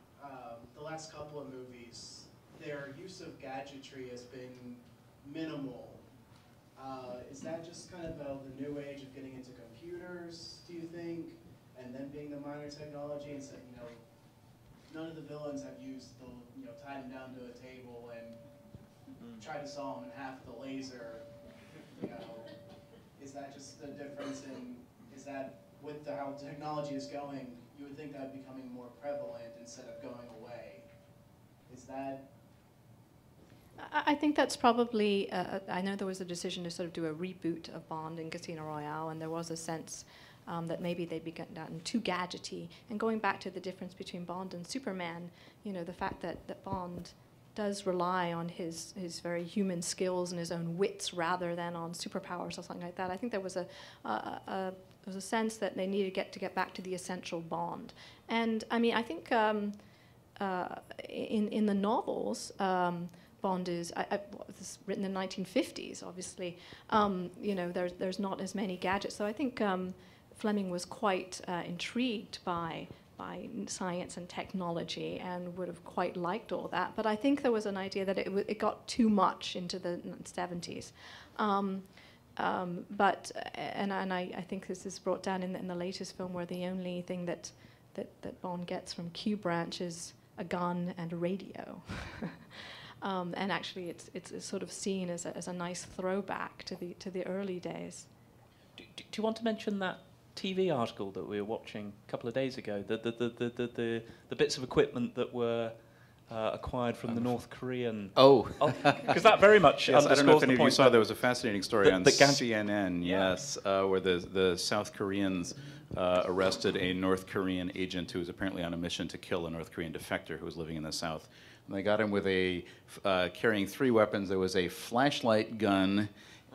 the last couple of movies, their use of gadgetry has been minimal. Is that just kind of the new age of getting into computers, do you think? And then being the minor technology, and saying, you know, none of the villains have used the, you know, tied them down to a table and tried to saw them in half with a laser, you know. Is that just the difference in, is that with how technology is going, you would think that would be becoming more prevalent instead of going away? Is that? I think that's probably, I know there was a decision to sort of do a reboot of Bond in Casino Royale, and there was a sense that maybe they'd be gotten too gadgety. And going back to the difference between Bond and Superman, you know, the fact that Bond does rely on his very human skills and his own wits rather than on superpowers or something like that. I think there was a sense that they needed to get back to the essential Bond. And I mean, I think in the novels, Bond is this is written in the 1950s. Obviously, you know, there's not as many gadgets. So I think Fleming was quite intrigued by science and technology and would have quite liked all that. But I think there was an idea that it got too much into the 70s. But I think this is brought down in the latest film, where the only thing that Bond gets from Q Branch is a gun and a radio. And actually it's sort of seen as a nice throwback to the early days. Do you want to mention that TV article that we were watching a couple of days ago, the bits of equipment that were acquired from the North Korean? Because that very much yes, underscores I don't know if any the of you point saw, there was a fascinating story on the CNN, yes, where the South Koreans arrested a North Korean agent who was apparently on a mission to kill a North Korean defector who was living in the South. And they got him with carrying 3 weapons. There was a flashlight gun,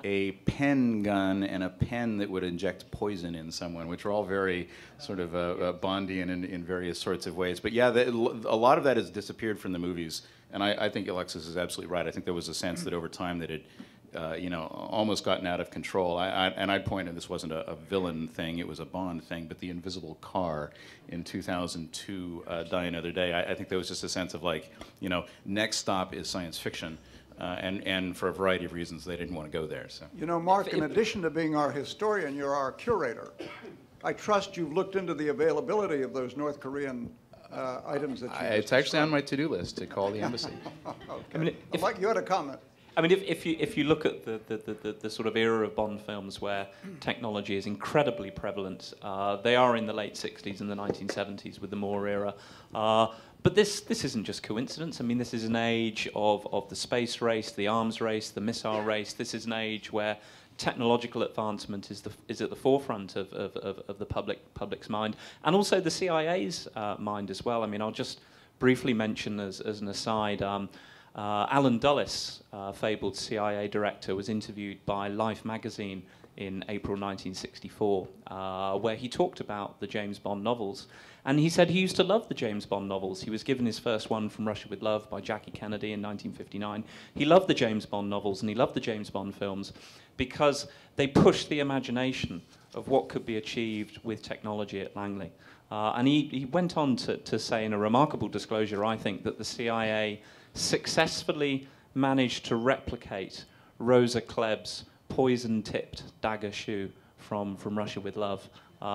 a pen gun, and a pen that would inject poison in someone, which are all very sort of Bondian in various sorts of ways. But yeah, a lot of that has disappeared from the movies, and I think Alexis is absolutely right. I think there was a sense that over time that it, you know, almost gotten out of control. I'd point out this wasn't a villain thing; it was a Bond thing. But the invisible car in 2002, Die Another Day, I think there was just a sense of, like, you know, next stop is science fiction. And for a variety of reasons, they didn't want to go there. So. You know, Mark, in addition to being our historian, you're our curator. I trust you've looked into the availability of those North Korean items that you It's actually on my to-do list to call the embassy. Okay. I mean, Mike, you had a comment. I mean, if you look at the sort of era of Bond films where technology is incredibly prevalent, they are in the late 60s and the 1970s with the Moore era. But this isn't just coincidence. I mean, this is an age of the space race, the arms race, the missile race. This is an age where technological advancement is at the forefront of the public's mind, and also the CIA's mind as well. I mean, I'll just briefly mention as an aside, Alan Dulles, fabled CIA director, was interviewed by Life magazine in April 1964, where he talked about the James Bond novels. And he said he used to love the James Bond novels. He was given his first one, From Russia with Love, by Jackie Kennedy in 1959. He loved the James Bond novels and he loved the James Bond films because they pushed the imagination of what could be achieved with technology at Langley. And he went on to say in a remarkable disclosure, I think, that the CIA successfully managed to replicate Rosa Klebb's poison-tipped dagger shoe from Russia with Love.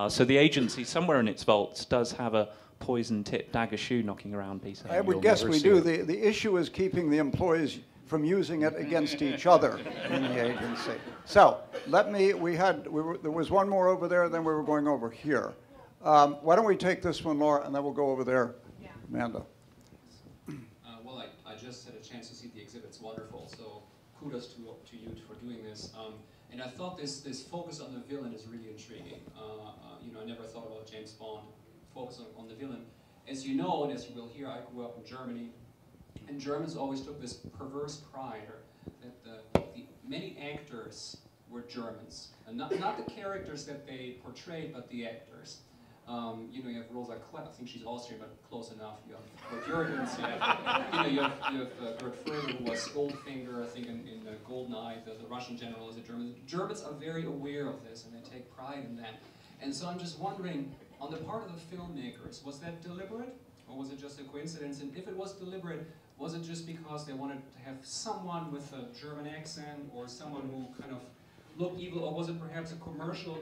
So the agency, somewhere in its vaults, does have a poison-tipped dagger shoe knocking around, Peter. I would guess we do. The issue is keeping the employees from using it against each other in the agency. So there was one more over there, then we were going over here. Why don't we take this one, Laura, and then we'll go over there, Amanda. Well, I just had a chance to see the exhibit. It's wonderful. So kudos to you for doing this. And I thought this focus on the villain is really intriguing. You know, I never thought about James Bond focus on the villain. As you know, and as you will hear, I grew up in Germany, and Germans always took this perverse pride that the many actors were Germans, and not the characters that they portrayed, but the actors. You know, you have Rosa Klepp. I think she's Austrian, but close enough. You have Jurgens. You have Gert Fröbe, who was Goldfinger, I think, in Goldeneye. The Russian general is a German. The Germans are very aware of this, and they take pride in that. And so I'm just wondering, on the part of the filmmakers, was that deliberate, or was it just a coincidence? And if it was deliberate, was it just because they wanted to have someone with a German accent, or someone who kind of looked evil, or was it perhaps a commercial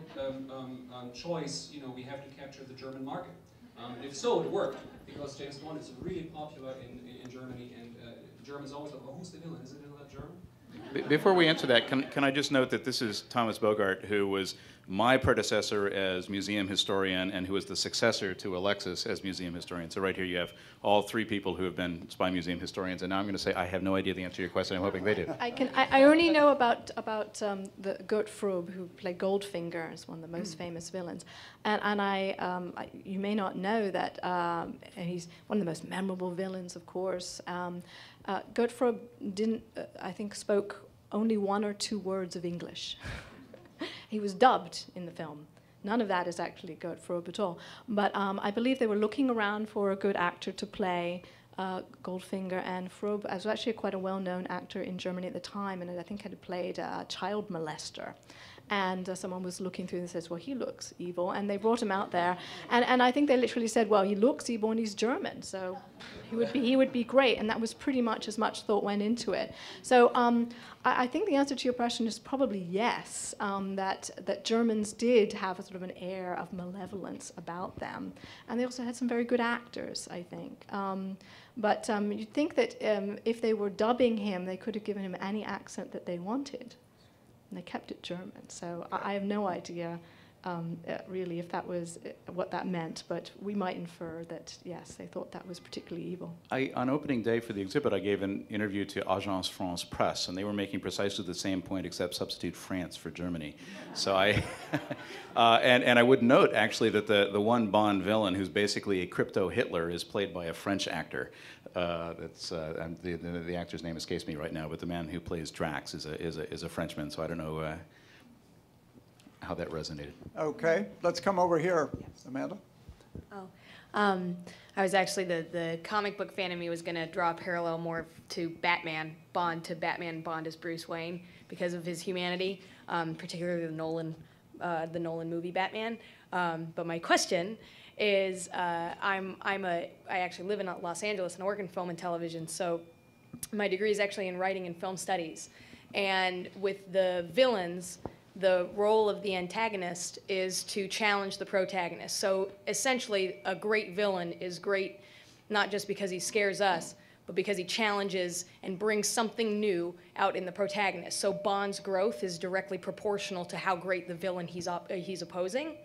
choice? You know, we have to capture the German market. And if so, it worked, because James Bond is really popular in Germany, and Germans always go, oh, who's the villain? Is the villain German? Before we answer that, can I just note that this is Thomas Bogart, who was my predecessor as museum historian and who was the successor to Alexis as museum historian. So right here you have all three people who have been spy museum historians, and now I'm going to say I have no idea the answer to your question. I'm hoping they do. I only know about the Gert Fröbe, who played Goldfinger as one of the most famous villains, and you may not know that he's one of the most memorable villains, of course. Gert Fröbe didn't, I think, spoke only 1 or 2 words of English. He was dubbed in the film. None of that is actually Gert Fröbe at all. But I believe they were looking around for a good actor to play Goldfinger, and Fröbe was actually quite a well-known actor in Germany at the time, and I think had played a child molester. And someone was looking through and says, well, he looks evil. And they brought him out there. And I think they literally said, well, he looks evil and he's German, so he would be great. And that was pretty much as much thought went into it. So I think the answer to your question is probably yes, that Germans did have a sort of an air of malevolence about them. And they also had some very good actors, I think. But you'd think that if they were dubbing him, they could have given him any accent that they wanted. And they kept it German. So I have no idea really if that was what that meant, but we might infer that, yes, they thought that was particularly evil. On opening day for the exhibit, I gave an interview to Agence France Presse, and they were making precisely the same point, except substitute France for Germany. So and I would note, actually, that the one Bond villain who's basically a crypto Hitler is played by a French actor. The actor's name escapes me right now, but the man who plays Drax is a Frenchman, so I don't know how that resonated. Okay, let's come over here, Amanda. I was actually, the comic book fan in me was going to draw a parallel more to Batman, Bond as Bruce Wayne, because of his humanity, particularly the Nolan movie Batman. But my question is, I actually live in Los Angeles and I work in film and television, so my degree is actually in writing and film studies. And with the villains, the role of the antagonist is to challenge the protagonist. So essentially, a great villain is great not just because he scares us, but because he challenges and brings something new out in the protagonist. So Bond's growth is directly proportional to how great the villain he's opposing.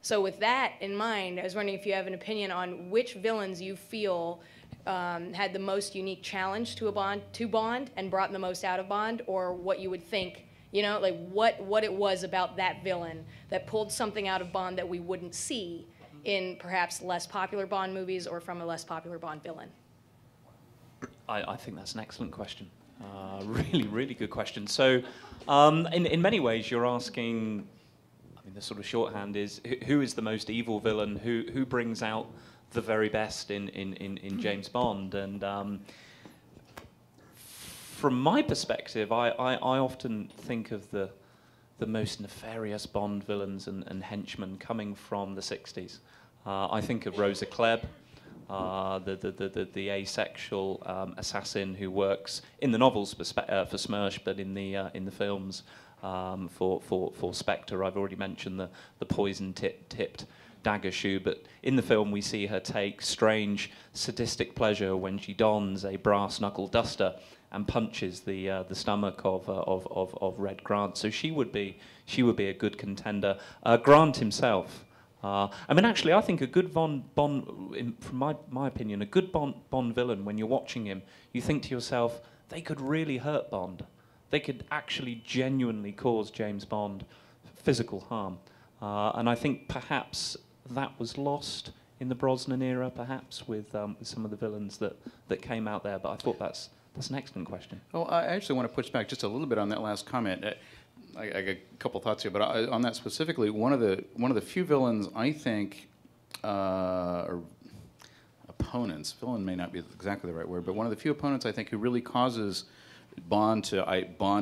So with that in mind, I was wondering if you have an opinion on which villains you feel had the most unique challenge to Bond and brought the most out of Bond, or what you would think, you know, like what it was about that villain that pulled something out of Bond that we wouldn't see in perhaps less popular Bond movies or from a less popular Bond villain. I think that's an excellent question. Really, really good question. So in many ways, you're asking, I mean, the sort of shorthand is, who is the most evil villain? Who brings out the very best in James Bond? And from my perspective, I often think of the most nefarious Bond villains and henchmen coming from the 60s. I think of Rosa Klebb, the asexual assassin who works in the novels for Smersh, but in the films for Spectre. I've already mentioned the poison-tipped dagger shoe, but in the film we see her take strange sadistic pleasure when she dons a brass knuckle duster and punches the stomach of Red Grant. So she would be a good contender. Grant himself. I mean, actually, I think a good Bond, from my opinion, a good Bond villain, when you're watching him, you think to yourself, they could really hurt Bond. They could actually genuinely cause James Bond physical harm. And I think perhaps that was lost in the Brosnan era, perhaps, with some of the villains that came out there. But I thought that's an excellent question. Oh, I actually want to push back just a little bit on that last comment. I got a couple thoughts here, but on that specifically, one of the few villains I think, or opponents, villain may not be exactly the right word, but one of the few opponents I think who really causes Bond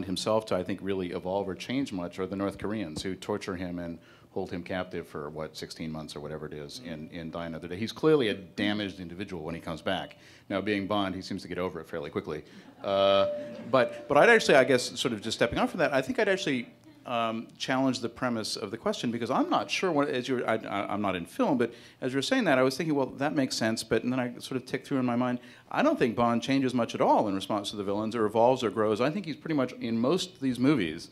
himself to, I think, really evolve or change much are the North Koreans, who torture him and hold him captive for, 16 months or whatever it is in Die Another Day. He's clearly a damaged individual when he comes back. Now, being Bond, he seems to get over it fairly quickly. But I'd actually, I guess, sort of just stepping off from that, I think I'd actually challenge the premise of the question, because I'm not sure, I'm not in film, but as you were saying that, I was thinking, well, that makes sense, and then I sort of ticked through in my mind, I don't think Bond changes much at all in response to the villains, or evolves or grows. I think he's pretty much, in most of these movies,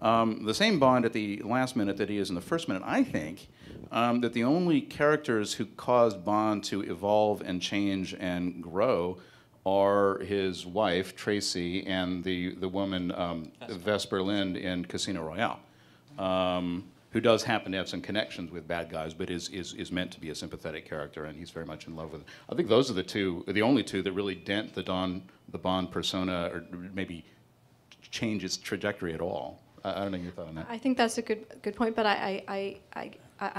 the same Bond at the last minute that he is in the first minute. I think that the only characters who caused Bond to evolve and change and grow are his wife, Tracy, and the woman, Vesper Lind, in Casino Royale, who does happen to have some connections with bad guys, but is meant to be a sympathetic character, and he's very much in love with it. I think those are the only two that really dent the Bond persona, or maybe change its trajectory at all. I don't know your thought on that. I think that's a good point, but I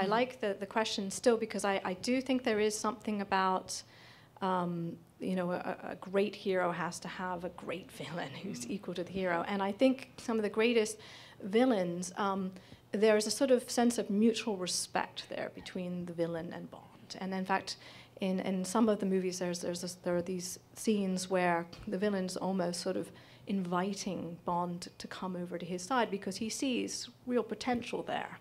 like the question still, because I do think there is something about, a great hero has to have a great villain who's equal to the hero. And I think some of the greatest villains, there's a sort of sense of mutual respect there between the villain and Bond. And in fact, in some of the movies, there are these scenes where the villain's almost sort of inviting Bond to come over to his side because he sees real potential there.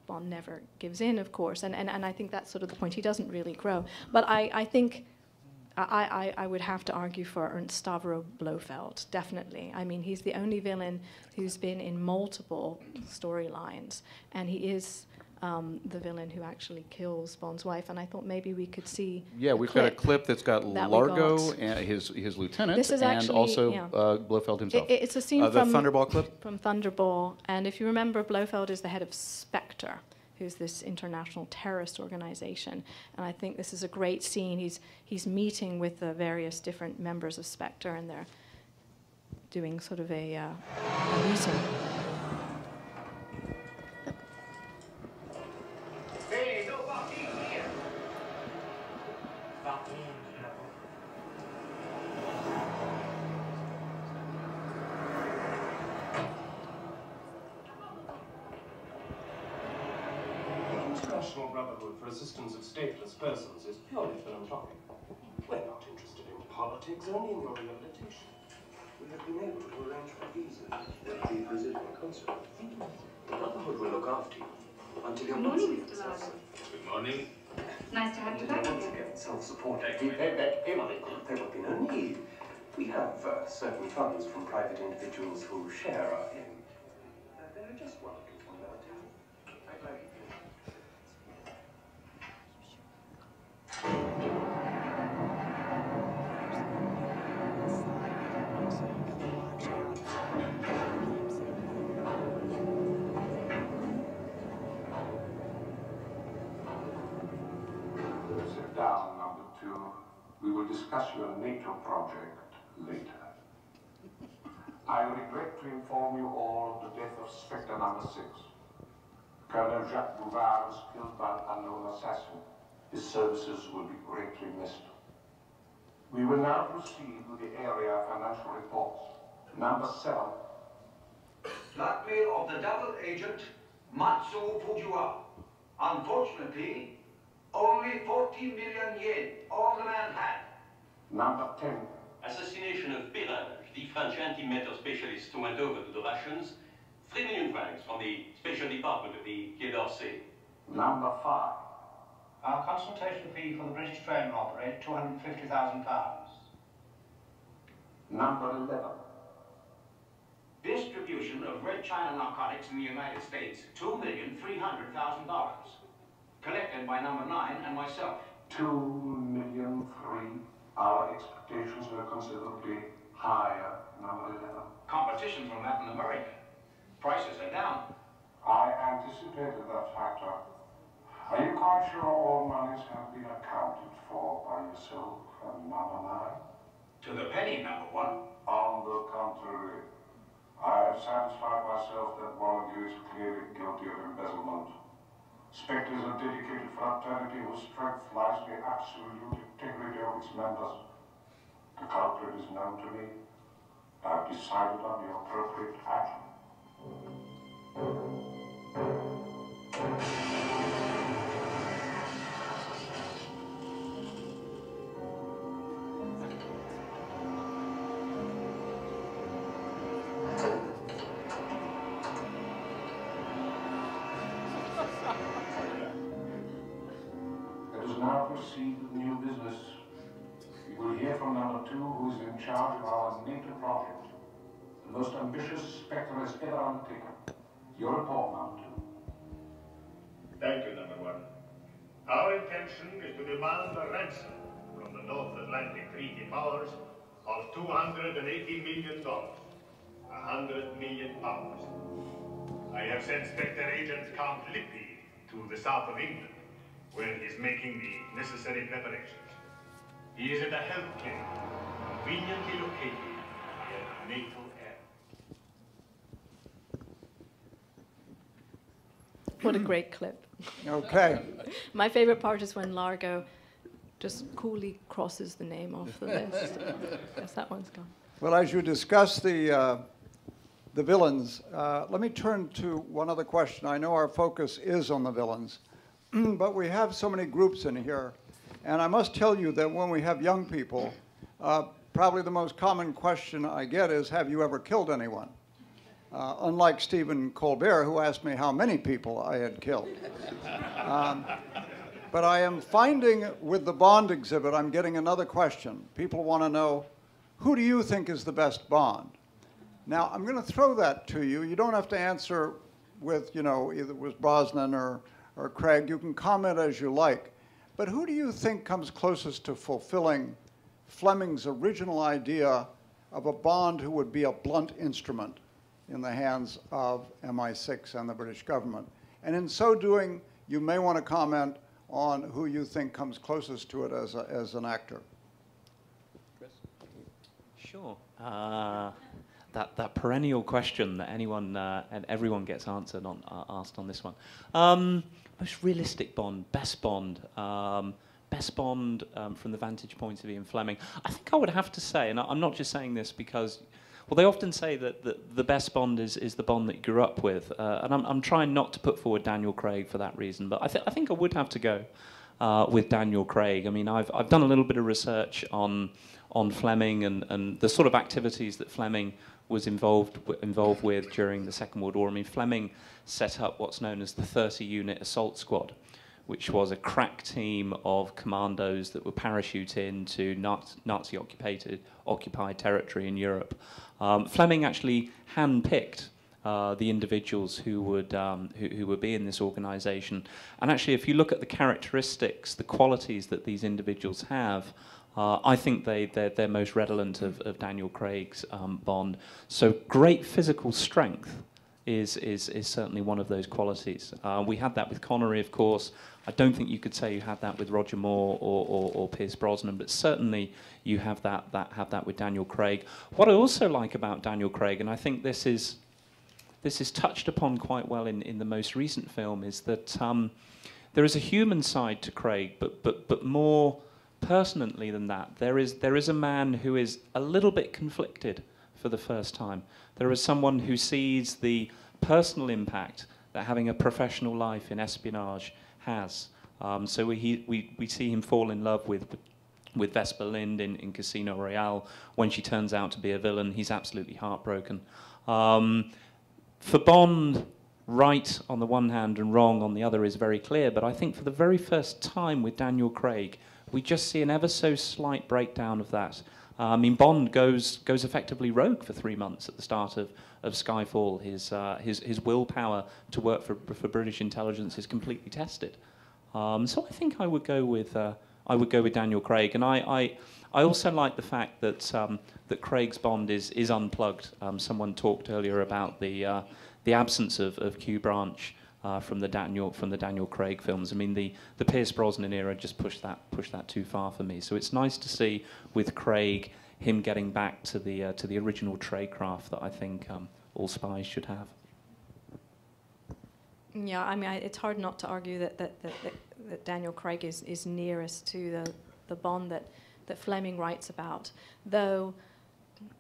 Bond never gives in, of course, and I think that's sort of the point. He doesn't really grow. But I think I would have to argue for Ernst Stavro Blofeld, definitely. I mean, he's the only villain who's been in multiple storylines, and he is the villain who actually kills Bond's wife, and I thought maybe we could see. Yeah, we've got a clip that's got Largo and his lieutenant, and actually, also Blofeld himself. It's a scene from the Thunderball clip. From Thunderball, and if you remember, Blofeld is the head of Spectre, who's this international terrorist organization, and I think this is a great scene. He's meeting with the various different members of Spectre, and they're doing sort of a meeting. International Brotherhood for Assistance of Stateless Persons is purely philanthropic. We're not interested in politics, only in your rehabilitation. We have been able to arrange for visas at the Brazilian consulate. The Brotherhood will look after you until you're not successful. Good morning. Nice to have you back. Once again, self-support. There will be no need We have certain funds from private individuals who share our aim. There are just one or two formalities. I'd like you. Sit down, number 2. We will discuss your NATO project later. I regret to inform you all of the death of Spectre number 6. Colonel Jacques Bouvard was killed by an unknown assassin. His services will be greatly missed. We will now proceed with the area financial reports. Number 7. Blackmail of the double agent Matsuo Fujiwara. Unfortunately, only 14 million yen, all the man had. Number 10. Assassination of Perrin, the French antimatter specialist who went over to the Russians. 3 million francs from the special department of the Quai d'Orsay. Number 5. Our consultation fee for the British train robbery, £250,000. Number 11. Distribution of red China narcotics in the United States, $2,300,000. Collected by number 9 and myself. 2,000,003. Our expectations were considerably higher, number 11. Competition from Latin America. Prices are down. I anticipated that factor. Are you quite sure all monies have been accounted for by yourself and number 9? To the penny, number 1. On the contrary, I have satisfied myself that one of you is clearly guilty of embezzlement. Spectre is a dedicated fraternity whose strength lies in the absolute integrity of its members. The culprit is known to me. I have decided on the appropriate action. Let us now proceed with new business. We will hear from number 2, who is in charge of our NATO project, the most ambitious Spectre has ever undertaken. Your report, number 2. Thank you, number 1. Our intention is to demand a ransom from the North Atlantic Treaty Powers of $280 million, 100 million pounds. I have sent Spectre agent Count Lippi to the south of England, where he is making the necessary preparations. He is at a health clinic, conveniently located near NATO air. What a great clip. Okay. My favorite part is when Largo just coolly crosses the name off the list. Yes, that one's gone. Well, as you discuss the villains, let me turn to one other question. I know our focus is on the villains, but we have so many groups in here. And I must tell you that when we have young people, probably the most common question I get is, have you ever killed anyone? Unlike Stephen Colbert, who asked me how many people I had killed. But I am finding with the Bond exhibit, I'm getting another question. People want to know, who do you think is the best Bond? Now, I'm going to throw that to you. You don't have to answer with, you know, either it was Brosnan or Craig. You can comment as you like. But who do you think comes closest to fulfilling Fleming's original idea of a Bond who would be a blunt instrument in the hands of MI6 and the British government? And in so doing, you may want to comment on who you think comes closest to it as an actor. Chris? Sure. That perennial question that anyone and everyone gets answered on, asked on this one. Most realistic Bond, best Bond, from the vantage point of Ian Fleming. I think I would have to say, and I'm not just saying this because, well, they often say that the best Bond is the Bond that you grew up with, and I'm trying not to put forward Daniel Craig for that reason, but I think I would have to go with Daniel Craig. I mean, I've done a little bit of research on Fleming and the sort of activities that Fleming was involved with during the Second World War. I mean, Fleming set up what's known as the 30-unit assault squad, which was a crack team of commandos that were parachute into Nazi-occupied territory in Europe. Fleming actually handpicked the individuals who would be in this organisation, and actually, if you look at the characteristics, the qualities that these individuals have, I think they're most redolent of Daniel Craig's Bond. So great physical strength is certainly one of those qualities. We had that with Connery, of course. I don't think you could say you had that with Roger Moore or Pierce Brosnan, but certainly you have that with Daniel Craig. What I also like about Daniel Craig, and I think this is touched upon quite well in the most recent film, is that there is a human side to Craig, but more pertinently than that, there is a man who is a little bit conflicted for the first time. There is someone who sees the personal impact that having a professional life in espionage has. So we see him fall in love with Vesper Lynd in Casino Royale. When she turns out to be a villain, he's absolutely heartbroken. For Bond, right on the one hand and wrong on the other is very clear, but I think for the very first time with Daniel Craig, we just see an ever so slight breakdown of that. I mean, Bond goes effectively rogue for 3 months at the start of Skyfall. His willpower to work for British intelligence is completely tested. So I think I would go with Daniel Craig, and I also like the fact that that Craig's Bond is unplugged. Someone talked earlier about the absence of Q Branch from the Daniel Craig films. I mean, the Pierce Brosnan era just pushed that too far for me. So it's nice to see with Craig him getting back to the original tradecraft that I think all spies should have. Yeah, I mean, it's hard not to argue that Daniel Craig is nearest to the Bond that Fleming writes about, though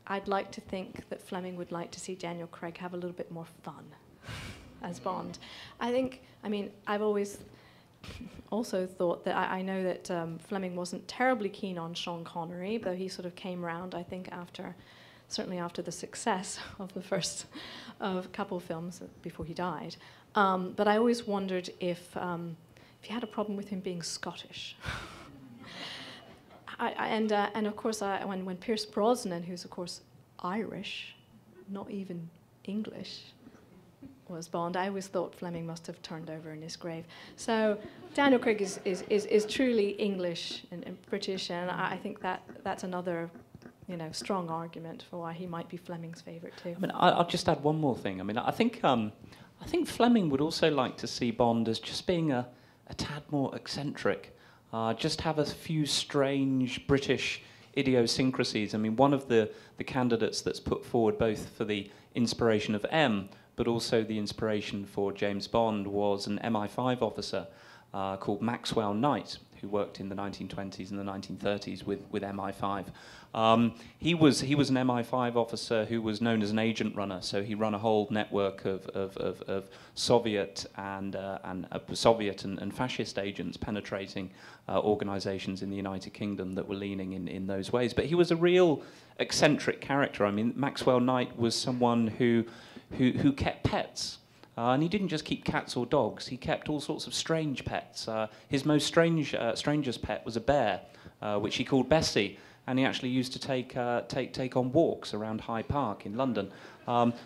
I'd like to think that Fleming would like to see Daniel Craig have a little bit more fun as Bond. I've always also thought that I know that Fleming wasn't terribly keen on Sean Connery, though he sort of came round, I think, certainly after the success of the first couple films before he died. But I always wondered if he had a problem with him being Scottish. And of course, when Pierce Brosnan, who's of course Irish, not even English, was Bond, I always thought Fleming must have turned over in his grave. So Daniel Craig is truly English and British, and I think that's another strong argument for why he might be Fleming's favourite too. I mean, I'll just add one more thing. I mean, I think Fleming would also like to see Bond as just being a tad more eccentric. Just have a few strange British idiosyncrasies. I mean, one of the candidates that's put forward both for the inspiration of M, but also the inspiration for James Bond was an MI5 officer called Maxwell Knight, who worked in the 1920s and the 1930s with MI5. He was an MI5 officer who was known as an agent runner, so he ran a whole network of Soviet and fascist agents penetrating organizations in the United Kingdom that were leaning in those ways. But he was a real eccentric character. I mean, Maxwell Knight was someone who kept pets. And he didn't just keep cats or dogs, he kept all sorts of strange pets. His most strangest pet was a bear, which he called Bessie, and he actually used to take on walks around Hyde Park in London.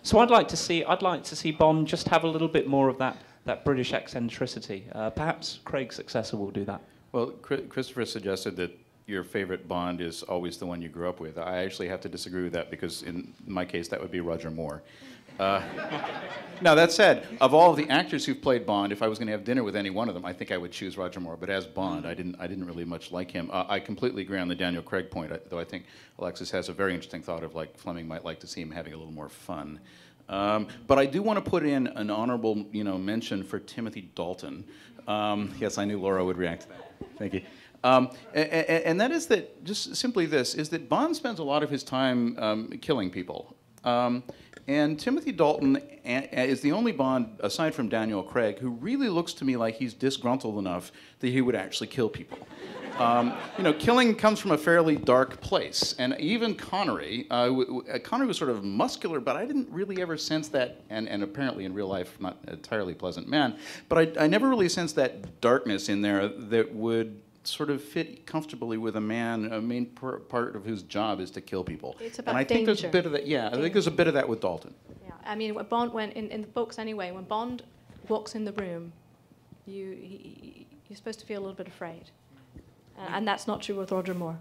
So I'd like to see Bond just have a little bit more of that British eccentricity. Perhaps Craig's successor will do that. Well, Christopher suggested that your favorite Bond is always the one you grew up with. I actually have to disagree with that because in my case that would be Roger Moore. Now, that said, of all of the actors who've played Bond, if I was going to have dinner with any one of them, I think I would choose Roger Moore. But as Bond, I didn't really much like him. I completely agree on the Daniel Craig point, though I think Alexis has a very interesting thought of like Fleming might like to see him having a little more fun. But I do want to put in an honorable mention for Timothy Dalton. Yes, I knew Laura would react to that. Thank you. And that is that, just simply this, is that Bond spends a lot of his time killing people. And Timothy Dalton is the only Bond, aside from Daniel Craig, who really looks to me like he's disgruntled enough that he would actually kill people. You know, killing comes from a fairly dark place. And even Connery, Connery was sort of muscular, but I didn't really ever sense that, and apparently in real life, not an entirely pleasant man, but I never really sensed that darkness in there that would sort of fit comfortably with a man, a main part of whose job is to kill people. It's about and I think there's a bit of that, yeah, I think there's a bit of that with Dalton. Yeah, I mean, when Bond, in the books anyway, when Bond walks in the room, you're supposed to feel a little bit afraid. And that's not true with Roger Moore.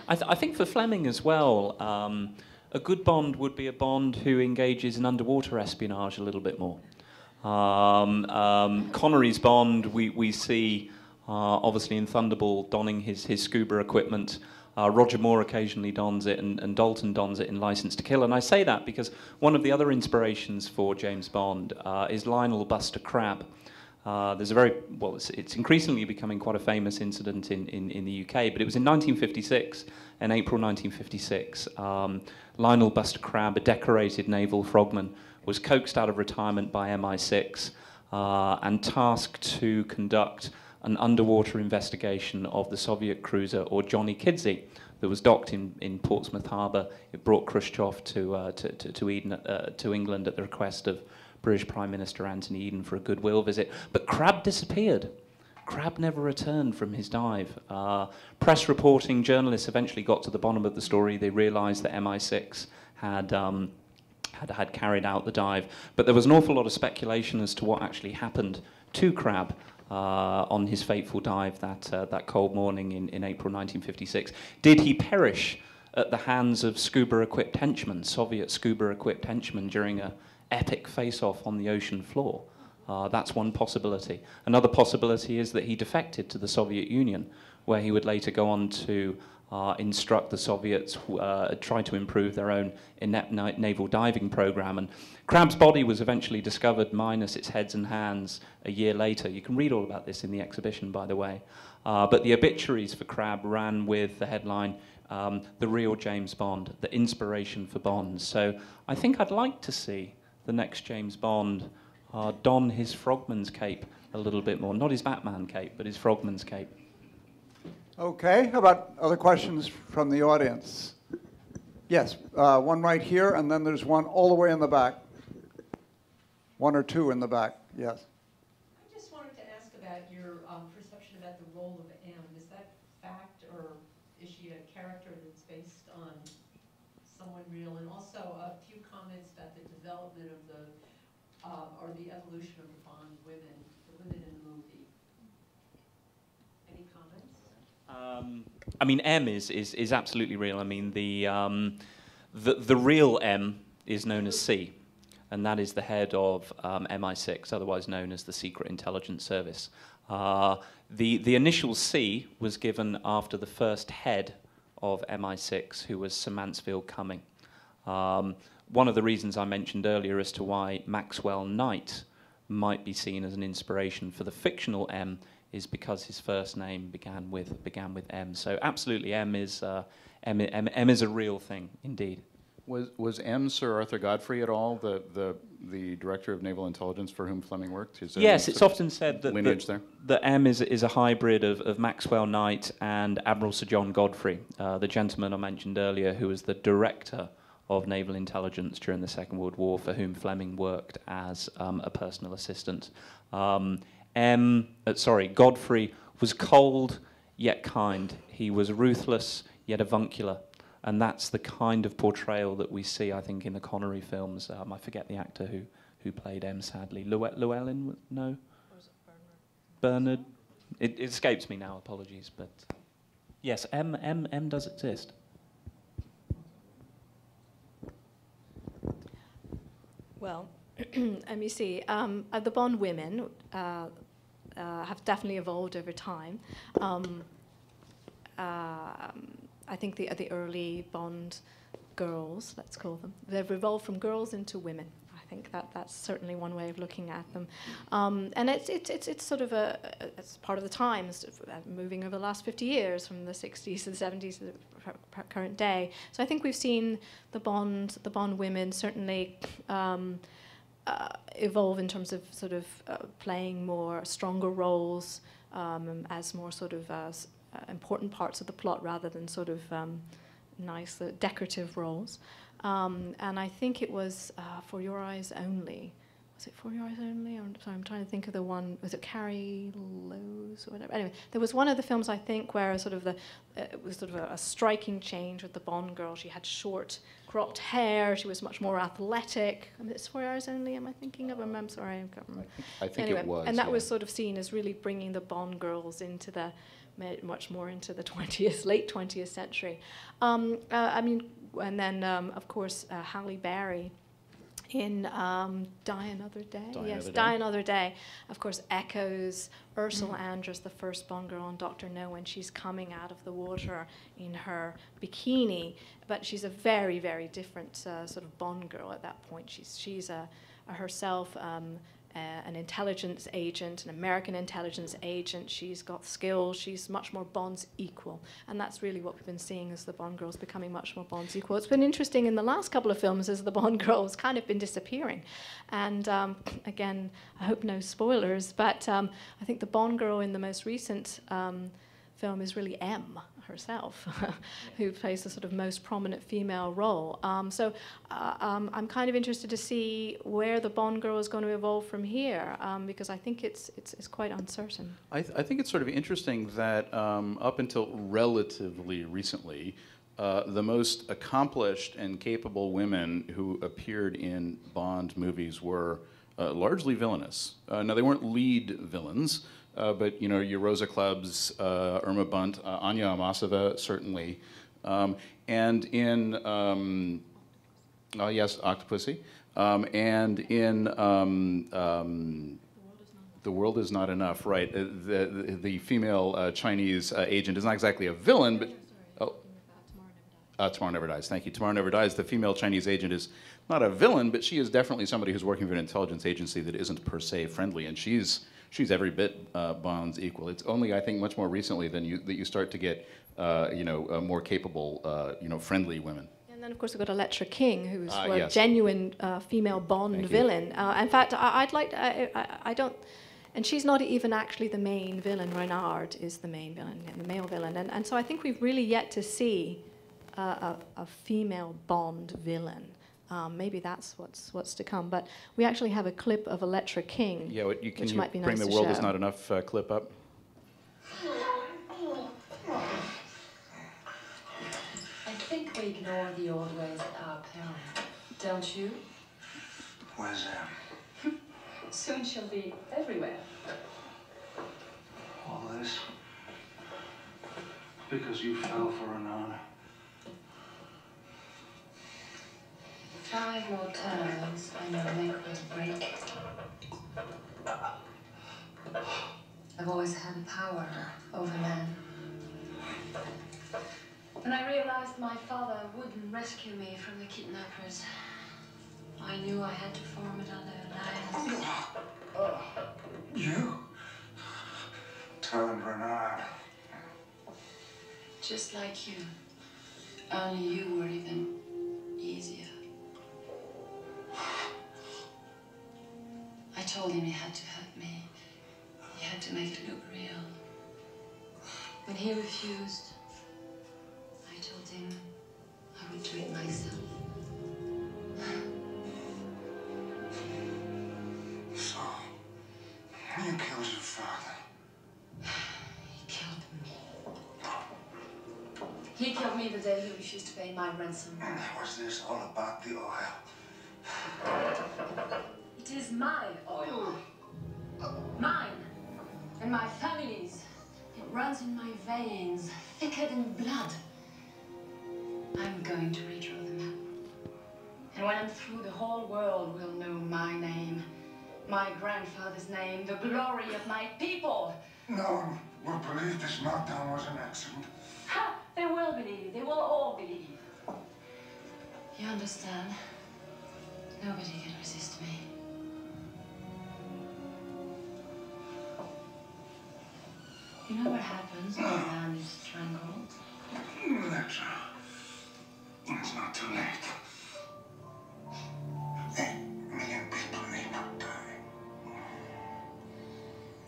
I think for Fleming as well, a good Bond would be a Bond who engages in underwater espionage a little bit more. Connery's Bond, we see obviously in Thunderball donning his scuba equipment. Roger Moore occasionally dons it, and Dalton dons it in License to Kill. And I say that because one of the other inspirations for James Bond is Lionel Buster Crabbe. There's a very, well, it's increasingly becoming quite a famous incident in the UK, but it was in 1956, in April 1956. Lionel Buster Crabbe, a decorated naval frogman, was coaxed out of retirement by MI6 and tasked to conduct an underwater investigation of the Soviet cruiser, or Johnny Kidsey, that was docked in Portsmouth Harbour. It brought Khrushchev to England at the request of British Prime Minister Anthony Eden for a goodwill visit. But Crabbe disappeared. Crabbe never returned from his dive. Press reporting journalists eventually got to the bottom of the story. They realised that MI6 had carried out the dive, but there was an awful lot of speculation as to what actually happened to Crabbe on his fateful dive that cold morning in April 1956. Did he perish at the hands of scuba-equipped henchmen, Soviet scuba-equipped henchmen, during an epic face-off on the ocean floor? That's one possibility. Another possibility is that he defected to the Soviet Union, where he would later go on to instruct the Soviets try to improve their own inept naval diving program. And Crabbe's body was eventually discovered, minus its heads and hands, a year later. You can read all about this in the exhibition, by the way. But the obituaries for Crabbe ran with the headline, "The Real James Bond, the Inspiration for Bond." So I think I'd like to see the next James Bond don his frogman's cape a little bit more. Not his Batman cape, but his frogman's cape. Okay, how about other questions from the audience? Yes, one right here, and then there's one all the way in the back. One or two in the back, yes. I just wanted to ask about your perception about the role of M. Is that fact, or is she a character that's based on someone real? And also a few comments about the development of the, or the evolution of the Bond women, the women in the movie. Any comments? I mean, M is absolutely real. I mean, the real M is known as C, and that is the head of MI6, otherwise known as the Secret Intelligence Service. The initial C was given after the first head of MI6, who was Sir Mansfield Cumming. One of the reasons I mentioned earlier as to why Maxwell Knight might be seen as an inspiration for the fictional M is because his first name began with M. So absolutely, M is a real thing indeed. Was M Sir Arthur Godfrey at all the director of naval intelligence for whom Fleming worked? Yes, it's often said that lineage there? That M is a hybrid of Maxwell Knight and Admiral Sir John Godfrey, the gentleman I mentioned earlier, who was the director of naval intelligence during the Second World War, for whom Fleming worked as a personal assistant. Godfrey was cold yet kind. He was ruthless yet avuncular. And that's the kind of portrayal that we see, I think, in the Connery films. I forget the actor who played M, sadly. Llewellyn? No? Bernard? It escapes me now, apologies. But yes, M does exist. Well, let me see. The Bond women have definitely evolved over time. I think the early Bond girls, let's call them, they've evolved from girls into women, I think that's certainly one way of looking at them. And it's sort of it's part of the times, moving over the last 50 years from the 60s to the 70s to the current day. So I think we've seen the Bond women certainly evolve in terms of sort of playing more stronger roles as more sort of important parts of the plot rather than sort of nice decorative roles. And I think it was For Your Eyes Only. Was it For Your Eyes Only? I'm trying to think of the one. Was it Carrie Lowe's or whatever? Anyway, there was one of the films I think where sort of it was sort of a striking change with the Bond girl. She had short, cropped hair. She was much more athletic. I mean, it's For Your Eyes Only. Am I thinking of them? I'm sorry, I can't remember. I think anyway, it was. And that was sort of seen as really bringing the Bond girls into the much more into the late 20th century. I mean, and then of course Halle Berry in Die Another Day. Die Another Day. Of course, echoes Ursula Andress, the first Bond girl on Dr. No, when she's coming out of the water in her bikini. But she's a very, very different sort of Bond girl at that point. She's herself an intelligence agent, an American intelligence agent. She's got skills. She's much more Bond's equal. And that's really what we've been seeing as the Bond girls becoming much more Bond's equal. It's been interesting in the last couple of films as the Bond girls kind of been disappearing. And again, I hope no spoilers, but I think the Bond girl in the most recent film is really M herself, who plays the sort of most prominent female role. So I'm kind of interested to see where the Bond girl is going to evolve from here, because I think it's quite uncertain. I think it's sort of interesting that up until relatively recently, the most accomplished and capable women who appeared in Bond movies were largely villainous. Now, they weren't lead villains, but, you know, your Rosa Klebs, Irma Bunt, Anya Amasova, certainly. And in, yes, Octopussy. And in The World Is Not Enough, right. The female Chinese agent is not exactly a villain, but... Tomorrow Never Dies. Thank you. Tomorrow Never Dies. The female Chinese agent is not a villain, but she is definitely somebody who's working for an intelligence agency that isn't per se friendly, and she's every bit Bond's equal. It's only, I think, much more recently that you start to get, more capable, friendly women. And then, of course, we've got Electra King, who's a yes. genuine female Bond villain. In fact, I'd like to, I don't. And she's not even actually the main villain. Renard is the main villain, the male villain. And so I think we've really yet to see a female Bond villain. Maybe that's what's to come. But we actually have a clip of Electra King, yeah, which might be nice bring to The World show. Is Not Enough clip up? I think we ignore the old ways at our peril, don't you? Where's Em? Soon she'll be everywhere. All this? Because you fell for an honor. 5 more turns and you'll make or break. I've always had power over men. When I realized my father wouldn't rescue me from the kidnappers, I knew I had to form another alliance. You? Turned Renard. Just like you. Only you were even easier. I told him he had to hurt me. He had to make it look real. When he refused, I told him I would do it myself. So, you killed your father. He killed me. He killed me the day he refused to pay my ransom. And was this all about the oil? It is my oil. Mine. And my family's. It runs in my veins, thicker than blood. I'm going to redraw the map. And when I'm through, the whole world will know my name, my grandfather's name, the glory of my people. No one will believe this meltdown was an accident. Ha! They will believe. They will all believe. You understand? Nobody can resist me. You know what happens when a man is strangled? Alexa, it's not too late. 8 million people need not die. You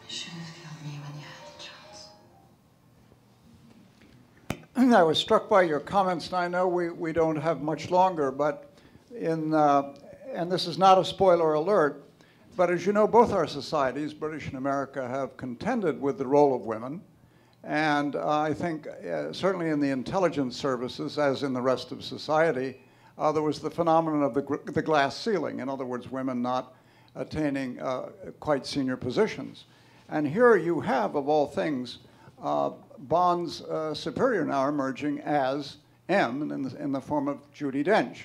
should have killed me when you had the chance. I was struck by your comments, and I know we don't have much longer, but and this is not a spoiler alert, but as you know, both our societies, British and America, have contended with the role of women. And I think certainly in the intelligence services, as in the rest of society, there was the phenomenon of the glass ceiling. In other words, women not attaining quite senior positions. And here you have, of all things, Bond's superior now emerging as M in the form of Judi Dench.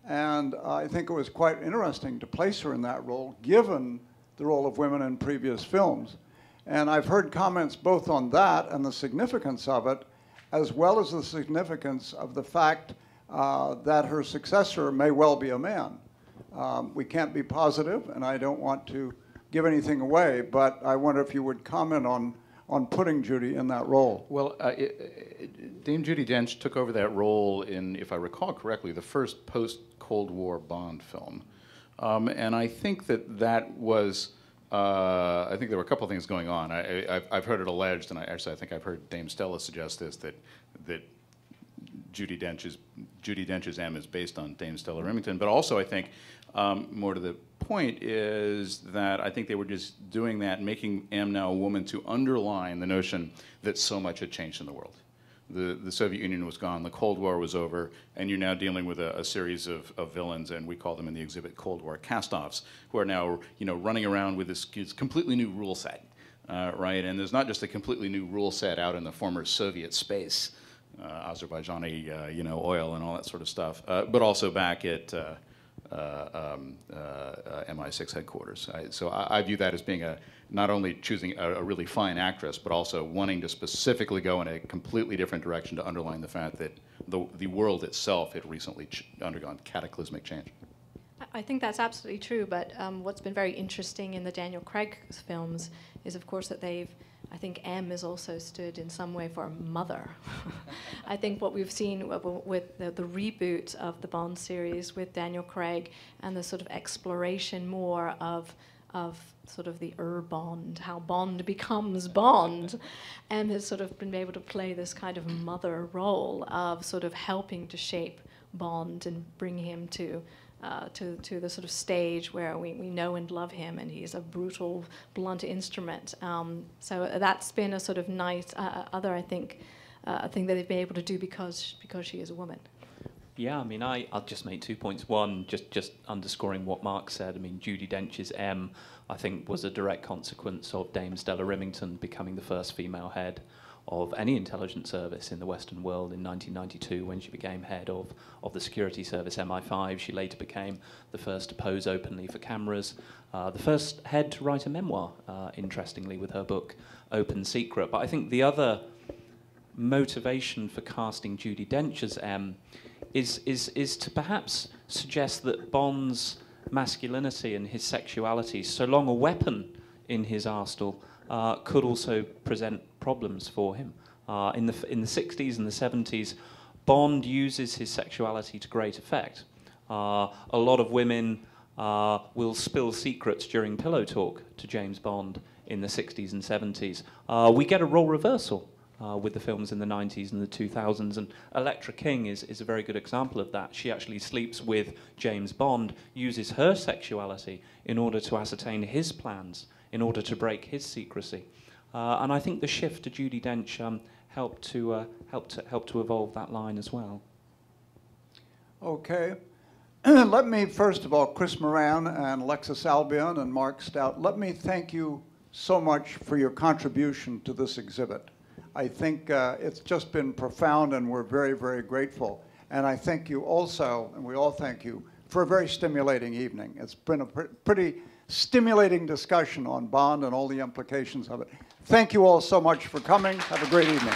And I think it was quite interesting to place her in that role, given the role of women in previous films. And I've heard comments both on that and the significance of it, as well as the significance of the fact that her successor may well be a man. We can't be positive, and I don't want to give anything away, but I wonder if you would comment on putting Judi in that role. Well, Dame Judi Dench took over that role in, if I recall correctly, the first post-Cold War Bond film. And I think that was, I think there were a couple of things going on. I've heard it alleged, and I think I've heard Dame Stella suggest this, that Judi Dench's M is based on Dame Stella Remington. But also I think, more to the point, is that I think they were just doing that, making M now a woman to underline the notion that so much had changed in the world. The Soviet Union was gone, the Cold War was over, and you're now dealing with a series of villains, and we call them in the exhibit Cold War cast-offs, who are now running around with this completely new rule set, right? And there's not just a completely new rule set out in the former Soviet space, Azerbaijani oil and all that sort of stuff, but also back at MI6 headquarters. So I view that as being not only choosing a really fine actress, but also wanting to specifically go in a completely different direction to underline the fact that the world itself had recently undergone cataclysmic change. I think that's absolutely true, but what's been very interesting in the Daniel Craig films is, of course, that I think M has also stood in some way for mother. I think what we've seen with the reboot of the Bond series with Daniel Craig and the sort of exploration more of sort of the Bond, how Bond becomes Bond, and has sort of been able to play this kind of mother role of sort of helping to shape Bond and bring him to the sort of stage where we know and love him, and he's a brutal, blunt instrument. So that's been a sort of nice other, I think, thing that they've been able to do because she is a woman. Yeah, I mean, I'll just make 2 points. One, just underscoring what Mark said. I mean, Judi Dench's M, I think, was a direct consequence of Dame Stella Remington becoming the first female head of any intelligence service in the Western world in 1992 when she became head of the security service MI5. She later became the first to pose openly for cameras, the first head to write a memoir, interestingly, with her book Open Secret. But I think the other motivation for casting Judi Dench as M is to perhaps suggest that Bond's masculinity and his sexuality, so long a weapon in his arsenal, could also present problems for him. In the 60s and the 70s, Bond uses his sexuality to great effect. A lot of women will spill secrets during pillow talk to James Bond in the 60s and 70s. We get a role reversal with the films in the 90s and the 2000s, and Elektra King is a very good example of that. She actually sleeps with James Bond, uses her sexuality in order to ascertain his plans, in order to break his secrecy. And I think the shift to Judi Dench helped to evolve that line as well. Okay. Let me, first of all, Chris Moran and Alexis Albion and Mark Stout, let me thank you so much for your contribution to this exhibit. I think it's just been profound, and we're very, very grateful. And I thank you also, and we all thank you, for a very stimulating evening. It's been a pretty stimulating discussion on Bond and all the implications of it. Thank you all so much for coming. Have a great evening.